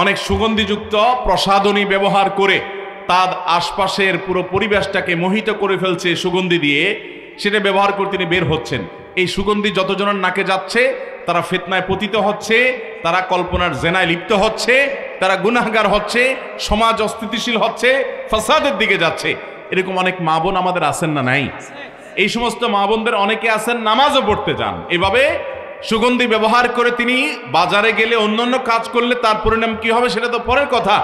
A: অনেক সুগন্ধিযুক্ত প্রসাধনী ব্যবহার করে তার আশপাশের পুরো পরিবেশটাকে মোহিত করে ফেলছে সুগন্ধি দিয়ে, সেটা ব্যবহার করে তিনি বের হচ্ছেন। এই সুগন্ধি যতজনের নাকে যাচ্ছে তারা ফিতনায় পতিত হচ্ছে, তারা কল্পনার জেনায় লিপ্ত হচ্ছে, তারা গুনাহগার হচ্ছে, সমাজ অস্থিতিশীল হচ্ছে, ফাসাদের দিকে যাচ্ছে। এরকম অনেক মা বোন আমাদের আছেন না নাই? এই সমস্ত মা বোনদের অনেকে আছেন নামাজও পড়তে যান, এভাবে সুগন্ধি ব্যবহার করে তিনি বাজারে গেলে অন্যান্য কাজ করলে তার পরিণাম কি হবে সেটা তো পরের কথা।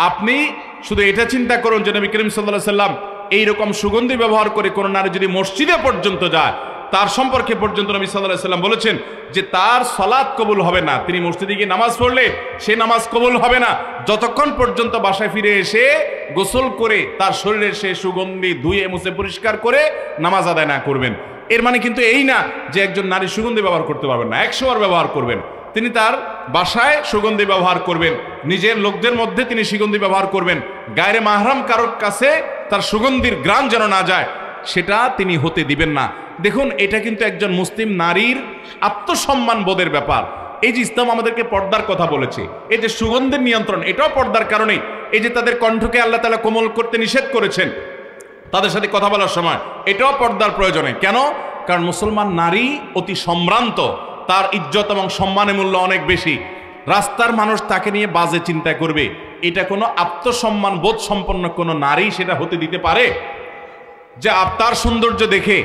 A: আপনি শুধু এটা চিন্তা করুন যে নবী করিম সাল্লাল্লাহু আলাইহি ওয়াসাল্লাম এইরকম সুগন্ধি ব্যবহার করে কোন নারী যদি মসজিদে পর্যন্ত যায়, তার সম্পর্কে পর্যন্ত নবী সাল্লাল্লাহু আলাইহি ওয়াসাল্লাম বলেছেন যে তার সালাত কবুল হবে না। তিনি মসজিদে গিয়ে নামাজ পড়লে সে নামাজ কবুল হবে না যতক্ষণ পর্যন্ত বাসায় ফিরে এসে গোসল করে তার শরীরের সে সুগন্ধি ধুয়ে মুছে পরিষ্কার করে নামাজ আদায় না করবেন। এর মানে কিন্তু এই না যে একজন নারী সুগন্ধি ব্যবহার করতে পারবেন না, 100 বার ব্যবহার করবেন। তিনি তার বাসায় সুগন্ধি ব্যবহার করবেন, নিজের লোকদের মধ্যে তিনি সুগন্ধি ব্যবহার করবেন, গায়রে মাহরাম কারোর কাছে তার সুগন্ধির ঘ্রাণ যেন না যায় সেটা তিনি হতে দিবেন না। দেখুন, এটা কিন্তু একজন মুসলিম নারীর আত্মসম্মান বোধের ব্যাপার। এই যে ইসলাম আমাদেরকে পর্দার কথা বলেছে, এই যে সুগন্ধের নিয়ন্ত্রণ, এটাও পর্দার কারণে। এই যে তাদের কণ্ঠকে আল্লাহ তাআলা কোমল করতে নিষেধ করেছেন তাদের সাথে কথা বলার সময়, এটাও পর্দার প্রয়োজনে। কেন? কারণ মুসলমান নারী অতি সম্ভ্রান্ত, তার ইজ্জত এবং সম্মানের মূল্য অনেক বেশি। রাস্তার মানুষ তাকে নিয়ে বাজে চিন্তা করবে, এটা কোনো আত্মসম্মান বোধ সম্পন্ন কোনো নারী সেটা হতে দিতে পারে? যে তার সৌন্দর্য দেখে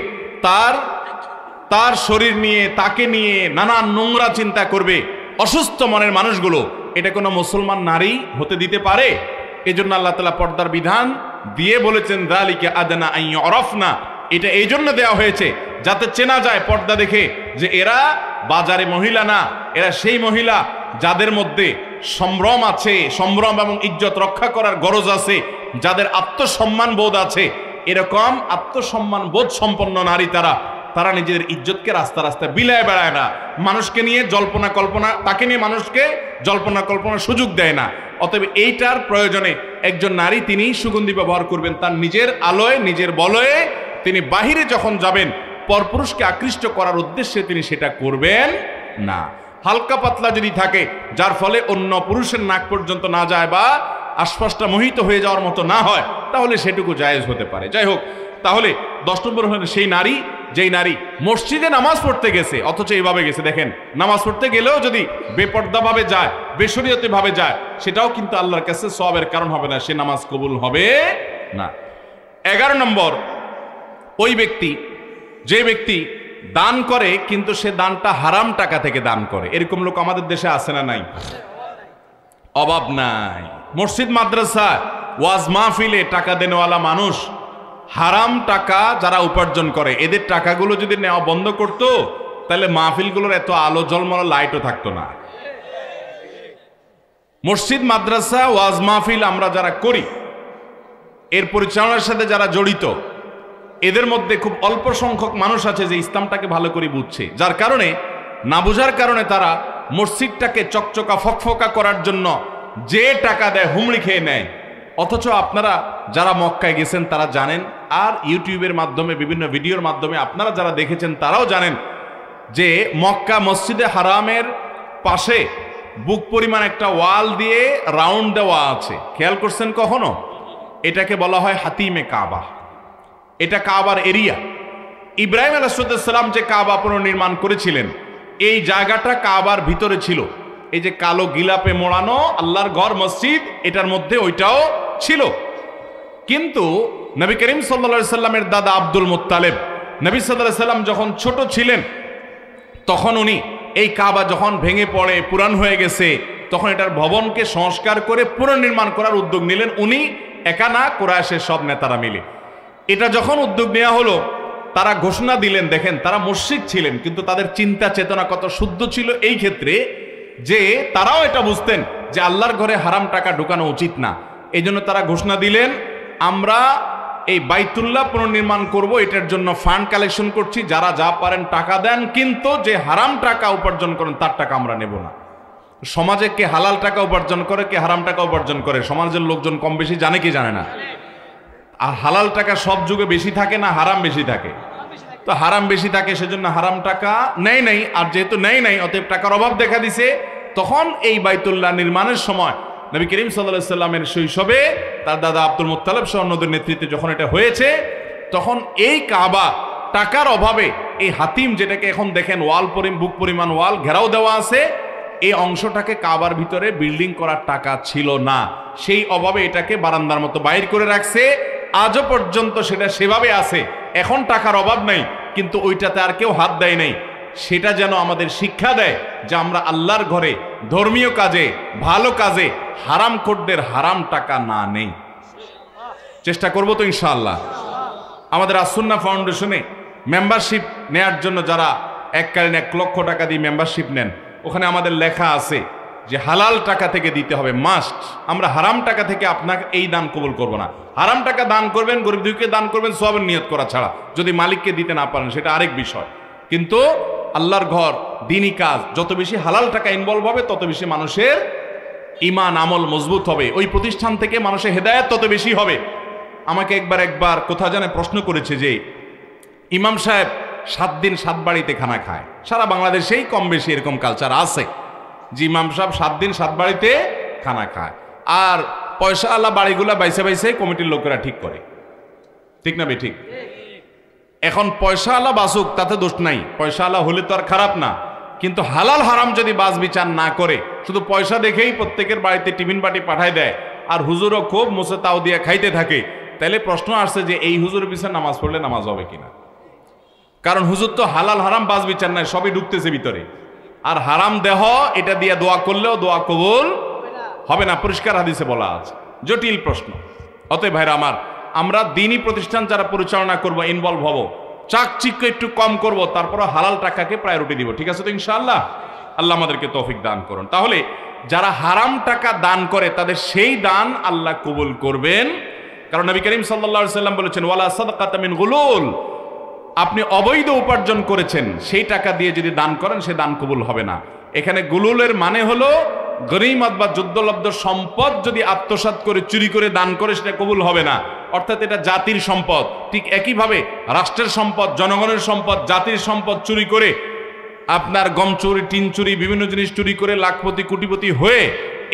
A: তার শরীর নিয়ে, তাকে নিয়ে নানান নোংরা চিন্তা করবে অসুস্থ মনের মানুষগুলো, এটা কোনো মুসলমান নারী হতে দিতে পারে? এজন্য আল্লাহ তাআলা পর্দার বিধান দিয়ে বলেছেন যালিকা আদনা আন ইউরাফনা। এটা এই জন্য দেওয়া হয়েছে যাতে চেনা যায় পর্দা দেখে যে এরা বাজারে মহিলা না, এরা সেই মহিলা যাদের মধ্যে সম্ভ্রম আছে, সম্ভ্রম এবং ইজ্জত রক্ষা করার গরজ আছে, যাদের আত্মসম্মান বোধ আছে। এরকম আত্মসম্মান বোধ সম্পন্ন নারী তারা নিজেদের ইজ্জতকে রাস্তা রাস্তায় বিলায় বেড়ায় না, মানুষকে নিয়ে তাকে নিয়ে মানুষকে জল্পনা কল্পনার সুযোগ দেয় না। অতএব এইটার প্রয়োজনে একজন নারী তিনি সুগন্ধি ব্যবহার করবেন, তার নিজের আলোয়, নিজের বলয়ে তিনি বাহিরে যখন যাবেন পরপুরুষকে আকৃষ্ট করার উদ্দেশ্যে তিনি সেটা করবেন না। হালকা পাতলা যদি থাকে যার ফলে অন্য পুরুষের নাক পর্যন্ত না যায় বা আশপাশটা মোহিত হয়ে যাওয়ার মতো না হয়, তাহলে সেটুকু জায়েজ হতে পারে। যাই হোক, তাহলে 10 নম্বর হলেন সেই নারী, যেই নারী মসজিদে নামাজ পড়তে গেছে অথচ এইভাবে গেছে। দেখেন, নামাজ পড়তে গেলেও যদি বেপর্দাভাবে যায়, বেশরীয়তি ভাবে যায়, সেটাও কিন্তু আল্লাহর কাছে সওয়াবের কারণ হবে না, সে নামাজ কবুল হবে না। 11 নম্বর, ওই ব্যক্তি, যে ব্যক্তি দান করে কিন্তু সে দানটা হারাম টাকা থেকে দান করে। এরকম লোক আমাদের দেশে আছে না নাই? অভাব নাই। মসজিদ, মাদ্রাসা, ওয়াজ মাহফিলে টাকা দেনেওয়ালা মানুষ হারাম টাকা যারা উপার্জন করে, এদের টাকাগুলো যদি নেওয়া বন্ধ করতো তাহলে মাহফিলগুলোর এত আলো ঝলমলো লাইটও থাকতো না। মসজিদ, মাদ্রাসা, ওয়াজ মাহফিল আমরা যারা করি, এর পরিচালনার সাথে যারা জড়িত, এদের মধ্যে খুব অল্প সংখ্যক মানুষ আছে যে ইসলামটাকে ভালো করে বুঝছে, যার কারণে না বোঝার কারণে তারা মসজিদটাকে চকচকা ফকফকা করার জন্য যে টাকা দেয় হুমড়ি খেয়ে নেয়। অথচ আপনারা যারা মক্কায় গেছেন তারা জানেন, আর ইউটিউবের মাধ্যমে বিভিন্ন ভিডিওর মাধ্যমে আপনারা যারা দেখেছেন তারাও জানেন যে মক্কা মসজিদে হারামের পাশে বুক পরিমাণ একটা ওয়াল দিয়ে রাউন্ড দেওয়া আছে। খেয়াল করছেন কখনো? এটাকে বলা হয় হাতিমে কাবা। এটা কাবার এরিয়া। ইব্রাহিম আলাইহিস সালাম যে কাবা পুনর্নির্মাণ করেছিলেন, এই জায়গাটা কাবার ভিতরে ছিল। এই যে কালো গিলাপে মোড়ানো আল্লাহর ঘর মসজিদ, এটার মধ্যে ওইটাও ছিল। কিন্তু নবী করিম সাল্লাল্লাহু আলাইহি সাল্লামের দাদা আব্দুল মুত্তালিব, নবী সাল্লাল্লাহু আলাইহি সাল্লাম যখন ছোট ছিলেন তখন উনি এই কাবা যখন ভেঙে পড়ে পুরান হয়ে গেছে, তখন এটার ভবনকে সংস্কার করে পুনর্নির্মাণ করার উদ্যোগ নিলেন। উনি একা না, কুরাইশের সব নেতারা মিলে। এটা যখন উদ্যোগ নেওয়া হলো, তারা ঘোষণা দিলেন, দেখেন তারা মুশরিক ছিলেন কিন্তু তাদের চিন্তা চেতনা কত শুদ্ধ ছিল এই ক্ষেত্রে যে তারাও এটা বুঝতেন যে আল্লাহর ঘরে হারাম টাকা ঢুকানো উচিত না। এই জন্য তারা ঘোষণা দিলেন, আমরা এই বাইতুল্লাহ পুনর্নির্মাণ করব, এটার জন্য ফান্ড কালেকশন করছি, যারা যা পারেন টাকা দেন, কিন্তু যে হারাম টাকা উপার্জন করেন তার টাকা আমরা নেব না। সমাজে কে হালাল টাকা উপার্জন করে, কে হারাম টাকা উপার্জন করে, সমাজের লোকজন কম বেশি জানে কি জানে না? আর হালাল টাকা সব যুগে বেশি থাকে না, হারাম বেশি থাকে? তো হারাম বেশি থাকে, সেজন্য হারাম টাকা নেয় নাই। আর যেহেতু নেয় নাই, অতএব টাকার অভাব দেখা দিছে। তখন এই বাইতুল্লাহ নির্মাণের সময় নবী করিম সাল্লাল্লাহু আলাইহি সাল্লামের শৈশবে তার দাদা আব্দুল মুত্তালিব সহ অন্যদের নেতৃত্বে যখন এটা হয়েছে, তখন এই কাবা টাকার অভাবে এই হাতিম, যেটাকে এখন দেখেন ওয়াল বুক পরিমাণ ওয়াল ঘেরাও দেওয়া আছে, এই অংশটাকে কাবার ভিতরে বিল্ডিং করার টাকা ছিল না। সেই অভাবে এটাকে বারান্দার মতো বাইর করে রাখছে। আজও পর্যন্ত সেটা সেভাবে আছে। এখন টাকার অভাব নাই, কিন্তু ওইটাতে আর কেউ হাত দেয় নাই। সেটা যেন আমাদের শিক্ষা দেয় যে আমরা আল্লাহর ঘরে ধর্মীয় কাজে, ভালো কাজে হারামখোরদের হারাম টাকা না নেই। চেষ্টা করব তো ইনশাআল্লাহ। আমাদের আসুন্নাহ ফাউন্ডেশনে মেম্বারশিপ নেয়ার জন্য যারা এককালীন 1 লক্ষ টাকা দিয়ে মেম্বারশিপ নেন, ওখানে আমাদের লেখা আছে যে হালাল টাকা থেকে দিতে হবে, মাস্ট। আমরা হারাম টাকা থেকে আপনাকে এই দান কবুল করব না। হারাম টাকা দান করবেন, গরিব দুঃখীকে দান করবেন সওয়াবের নিয়ত করা ছাড়া। যদি মালিককে দিতে না পারেন সেটা আরেক বিষয়। কিন্তু আল্লাহর ঘর, দ্বীনি কাজ, যত বেশি হালাল টাকা ইনভলভ হবে তত বেশি মানুষের ঈমান আমল মজবুত হবে। ওই প্রতিষ্ঠান থেকে মানুষের হেদায়েত তত বেশি হবে। আমাকে একবার কোথা জানে প্রশ্ন করেছে যে ইমাম সাহেব 7 দিন 7 বাড়িতে খানা খায়। সারা বাংলাদেশেই কম বেশি এরকম কালচার আছে যে ইমাম সাহেব 7 দিন 7 বাড়িতে খানা খায়, আর পয়সা আলা বাড়িগুলা বাইসে বাইসে কমিটির লোকেরা ঠিক করে। ঠিক না বেঠিক? এখন পয়সা আলা বাসুক, তাতে দোষ নাই, পয়সা আলা হলে তো আর খারাপ না। কিন্তু হালাল হারাম যদি বাস বিচার না করে, শুধু পয়সা দেখেই প্রত্যেকের বাড়িতে টিফিন পার্টি পাঠায় দেয়, আর হুজুরও খুব মুছে তাও দিয়ে খাইতে থাকে, তাহলে প্রশ্ন আসছে যে এই হুজুরের পিছনে নামাজ পড়লে নামাজ হবে কিনা। কারণ হুজুর তো হালাল হারাম বাস বিচার নাই, সবই ঢুকতেছে ভিতরে। আর হারাম দেহ, এটা দিয়ে দোয়া করলেও দোয়া কবুল হবে না, পরিষ্কার হাদিসে বলা আছে। জটিল প্রশ্ন। অতএব ভাইরা আমার, আমরা দ্বীনি প্রতিষ্ঠান যারা পরিচালনা করব, ইনভলভ হব, চাকচিক্য একটু কম করব, তারপর হালাল টাকাকে প্রায়োরিটি দিব। ঠিক আছে তো ইনশাআল্লাহ? আল্লাহ আমাদেরকে তৌফিক দান করুন। তাহলে যারা হারাম টাকা দান করে তাদের সেই দান আল্লাহ কবুল করবেন। কারণ নবী করিম সাল্লাল্লাহু আলাইহি সাল্লাম বলেছেন, ওয়ালা সাদাকাতা মিন গুলুল, আপনি অবৈধ উপার্জন করেছেন, সেই টাকা দিয়ে যদি দান করেন সে দান কবুল হবে না। এখানে গুলুলের মানে হলো গনিমত বা যুদ্ধলব্ধ সম্পদ যদি আত্মসাৎ করে চুরি করে দান করে সেটা কবুল হবে না। অর্থাৎ এটা জাতির সম্পদ। ঠিক একইভাবে রাষ্ট্রের সম্পদ, জনগণের সম্পদ, জাতির সম্পদ চুরি করে, আপনার গম চুরি, টিন চুরি, বিভিন্ন জিনিস চুরি করে লাখপতি কোটিপতি হয়ে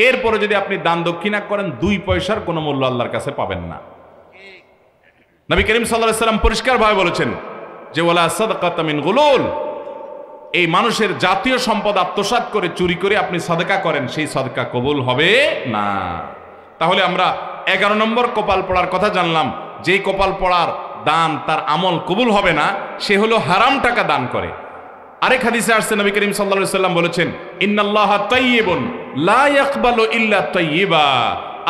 A: এরপরে যদি আপনি দান দক্ষিণা করেন, 2 পয়সার কোনো মূল্য আল্লাহর কাছে পাবেন না। নবী করিম সাল্লাল্লাহু আলাইহি সাল্লাম পরিষ্কারভাবে বলেছেন যে ওয়ালা সাদাকাতা মিন গুলুল, এই মানুষের জাতীয় সম্পদ আত্মসাৎ করে চুরি করে আপনি সাদকা করেন, সেই সাদকা কবুল হবে না। তাহলে আমরা 11 নম্বর কপাল পড়ার কথা জানলাম। যেই কপাল পড়ার দান তার আমল কবুল হবে না, সে হলো হারাম টাকা দান করে। আরেক হাদিসে আসছে নবী করিম সাল্লাল্লাহু আলাইহি সাল্লাম বলেছেন, ইন্নাল্লাহা তাইয়্যিবুন লা ইয়াকবালু ইল্লা তাইয়্যিবা,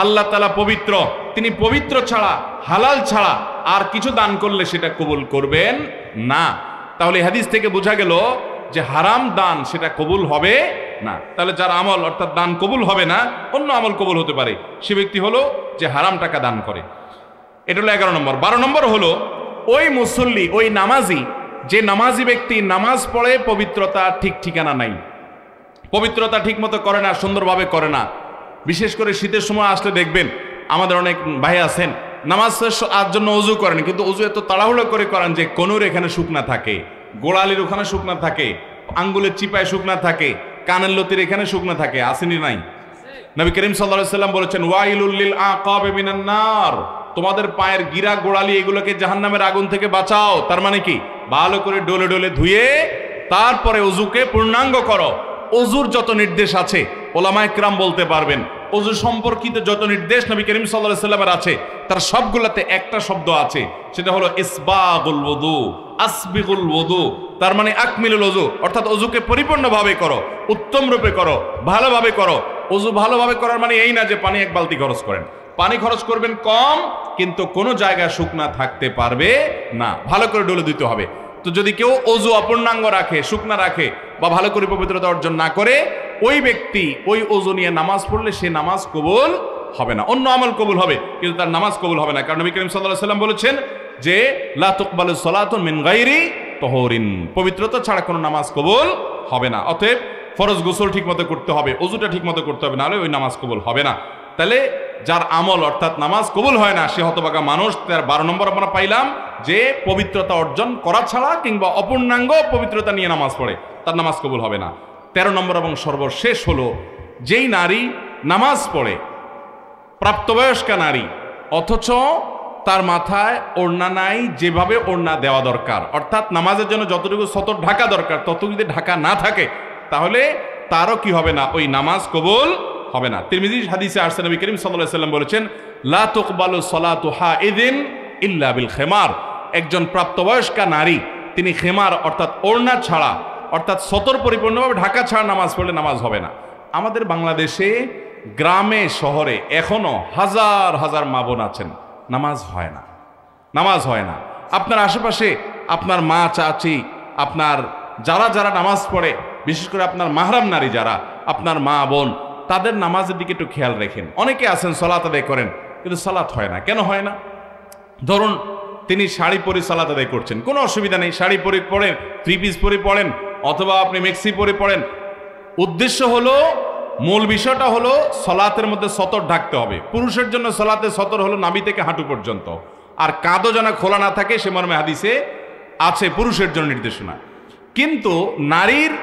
A: আল্লাহ তাআলা পবিত্র, তিনি পবিত্র ছাড়া, হালাল ছাড়া আর কিছু দান করলে সেটা কবুল করবেন না। তাহলে হাদিস থেকে বোঝা গেল যে হারাম দান সেটা কবুল হবে না। তাহলে যার আমল অর্থাৎ দান কবুল হবে না, অন্য আমল কবুল হতে পারে, সে ব্যক্তি হলো যে হারাম টাকা দান করে। এটা হলো 11 নম্বর। 12 নম্বর হলো ওই মুসল্লি, ওই নামাজি, যে নামাজি ব্যক্তি নামাজ পড়ে পবিত্রতা ঠিক ঠিকানা নাই, পবিত্রতা ঠিক মতো করে না, সুন্দরভাবে করে না। বিশেষ করে শীতের সময় আসলে দেখবেন আমাদের অনেক ভাই আছেন নামাজ আর জন্য অজু করেন, কিন্তু অজু এত তাড়াহুড়ো করে করেন যে কনুর এখানে শুকনা থাকে, গোড়ালির ওখানে শুকনা থাকে, আঙ্গুলের চিপায় শুকনা থাকে, কানের লতির এখানে শুকনা থাকে। আসেনি নাই? নবী করিম সাল্লাল্লাহু আলাইহি ওয়াসাল্লাম বলেছেন ওয়াইলুল লিল আকাব মিনান নার, তোমাদের পায়ের গিরা গোড়ালি এগুলোকে জাহান্নামের আগুন থেকে বাঁচাও। তার মানে কি? ভালো করে ডলে ডলে ধুয়ে তারপরে অজুকে পূর্ণাঙ্গ করো। অজুর যত নির্দেশ আছে ওলামায়ে কেরাম বলতে পারবেন, অজু সম্পর্কিত যত নির্দেশ নবী করিম সাল্লাল্লাহু আলাইহি ওয়াসাল্লামের আছে তার সবগুলাতে একটা শব্দ আছে, সেটা হলো ইসবাগুল ওযু, আসবিগুল ওযু। তার মানে আকমিলুল ওযু, অর্থাৎ অজুকে পরিপূর্ণভাবে করো, উত্তম রূপে করো, ভালোভাবে করো। অজু ভালোভাবে করার মানে এই না যে পানি এক বালতি খরচ করেন, পানি খরচ করবেন কম, কিন্তু কোনো জায়গায় শুকনা থাকতে পারবে না, ভালো করে ডলে দিতে হবে। তো যদি কেউ অজু অপূর্ণাঙ্গ রাখে, শুকনা রাখে, বা ভালো করে পবিত্রতা অর্জন না করে, ওই ব্যক্তি ওই অজু নিয়ে নামাজ পড়লে সে নামাজ কবুল হবে না। অন্য আমল কবুল হবে কিন্তু তার নামাজ কবুল হবে না, কারণ নবী করিম সাল্লাল্লাহু আলাইহি ওয়াসাল্লাম বলেছেন যে লা তুকবালু সালাতুন মিন গায়রি তাহুরিন, পবিত্রতা ছাড়া কোনো নামাজ কবুল হবে না। অতএব ফরজ গোসল ঠিকমতো করতে হবে, অজুটা ঠিকমতো করতে হবে, নাহলে ওই নামাজ কবুল হবে না। তাহলে যার আমল অর্থাৎ নামাজ কবুল হয় না সে হতভাগা মানুষ। তার 12 নম্বর আমরা পাইলাম যে পবিত্রতা অর্জন করা ছাড়া কিংবা অপূর্ণাঙ্গ পবিত্রতা নিয়ে নামাজ পড়ে, তার নামাজ কবুল হবে না। 13 নম্বর এবং সর্বশেষ হলো যেই নারী নামাজ পড়ে, প্রাপ্তবয়স্কা নারী, অথচ তার মাথায় ওড়না নাই, যেভাবে ওড়না দেওয়া দরকার, অর্থাৎ নামাজের জন্য যতটুকু সতর ঢাকা দরকার ততটুকু যদি ঢাকা না থাকে তাহলে তারও কি হবে না? ওই নামাজ কবুল হবে না। তিরমিজি হাদিসে আসছে নবী করিম সাল্লাল্লাহু আলাইহি ওয়াসাল্লাম বলেছেন লা তুকবালু সালাতু হাইদিন ইল্লা বিল খিমার, একজন প্রাপ্তবয়স্কা নারী তিনি খিমার অর্থাৎ ওড়না ছাড়া, অর্থাৎ সতর পরিপূর্ণভাবে ঢাকা ছাড়া নামাজ পড়লে নামাজ হবে না। আমাদের বাংলাদেশে গ্রামে শহরে এখনো হাজার হাজার মা বোন আছেন নামাজ হয় না, নামাজ হয় না। আপনার আশেপাশে আপনার মা চাচি, আপনার যারা যারা নামাজ পড়ে, বিশেষ করে আপনার মাহরাম নারী যারা, আপনার মা বোন, তাদের নামাজের দিকে একটু খেয়াল রাখেন। অনেকে আছেন সালাত আদায় করেন কিন্তু সালাত হয় না। কেন হয় না? ধরুন তিনি শাড়ি পরে সালাত আদায় করছেন, কোনো অসুবিধা নেই, শাড়ি পরে পড়েন, 3 পিস পরে পড়েন, অথবা আপনি মেক্সি পরে পড়েন। উদ্দেশ্য হলো, মূল বিষয়টা হলো সালাতের মধ্যে সতর ঢাকতে হবে। পুরুষের জন্য সালাতে সতর হলো নাভি থেকে হাঁটু পর্যন্ত, আর কাঁধও যেন খোলা না থাকে সে মর্মে হাদিসে আছে পুরুষের জন্য নির্দেশনা। কিন্তু নারীর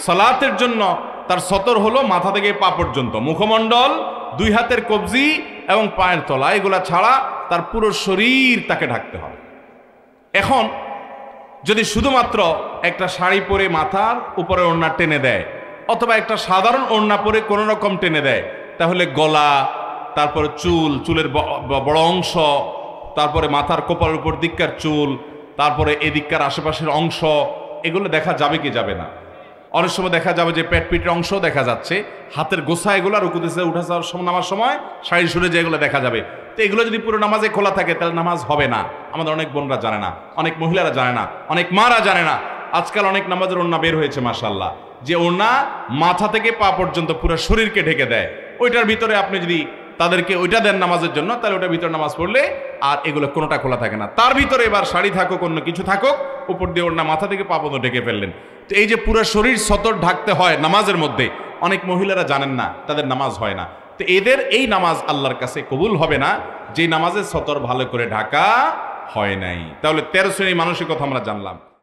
A: সালাতের জন্য তার সতর হলো মাথা থেকে পা পর্যন্ত, মুখমণ্ডল, 2 হাতের কবজি এবং পায়ের তলা, এগুলা ছাড়া তার পুরো শরীর তাকে ঢাকতে হবে। এখন যদি শুধুমাত্র একটা শাড়ি পরে মাথার উপরে ওড়না টেনে দেয়, অথবা একটা সাধারণ ওড়না পরে কোনো রকম টেনে দেয়, তাহলে গলা, তারপরে চুল, চুলের বড় অংশ, তারপরে মাথার কপালের উপর দিককার চুল, তারপরে এদিককার আশেপাশের অংশ, এগুলো দেখা যাবে কি যাবে না? অনেক সময় দেখা যাবে যে পেট পিটের অংশ দেখা যাচ্ছে, হাতের গোছা, এগুলো রুকুতে উঠে যাওয়ার সময়, নামার সময় শাড়ি সরে যায়, এগুলো দেখা যাবে। তো এগুলো যদি পুরো নামাজে খোলা থাকে তাহলে নামাজ হবে না। আমাদের অনেক বোনরা জানে না, অনেক মহিলারা জানে না, অনেক মারা জানে না। আজকাল অনেক নামাজের ওড়না বের হয়েছে মাশাআল্লাহ, যে ওড়না মাথা থেকে পা পর্যন্ত পুরো শরীরকে ঢেকে দেয়। ওইটার ভিতরে আপনি যদি তাদেরকে ওইটা দেন নামাজের জন্য, তাহলে ওটার ভিতরে নামাজ পড়লে আর এগুলো কোনোটা খোলা থাকে না। তার ভিতরে এবার শাড়ি থাকুক, অন্য কিছু থাকুক, উপর দিয়ে ওড়না মাথা থেকে পা পর্যন্ত ঢেকে ফেললেন। তো এই যে পুরো শরীর সতর ঢাকতে হয় নামাজের মধ্যে, অনেক মহিলারা জানেন না, তাদের নামাজ হয় না। তো এদের এই নামাজ আল্লাহর কাছে কবুল হবে না, যে নামাজের সতর ভালো করে ঢাকা হয় নাই। তাহলে 13 শ্রেণীর মানুষের কথা আমরা জানলাম।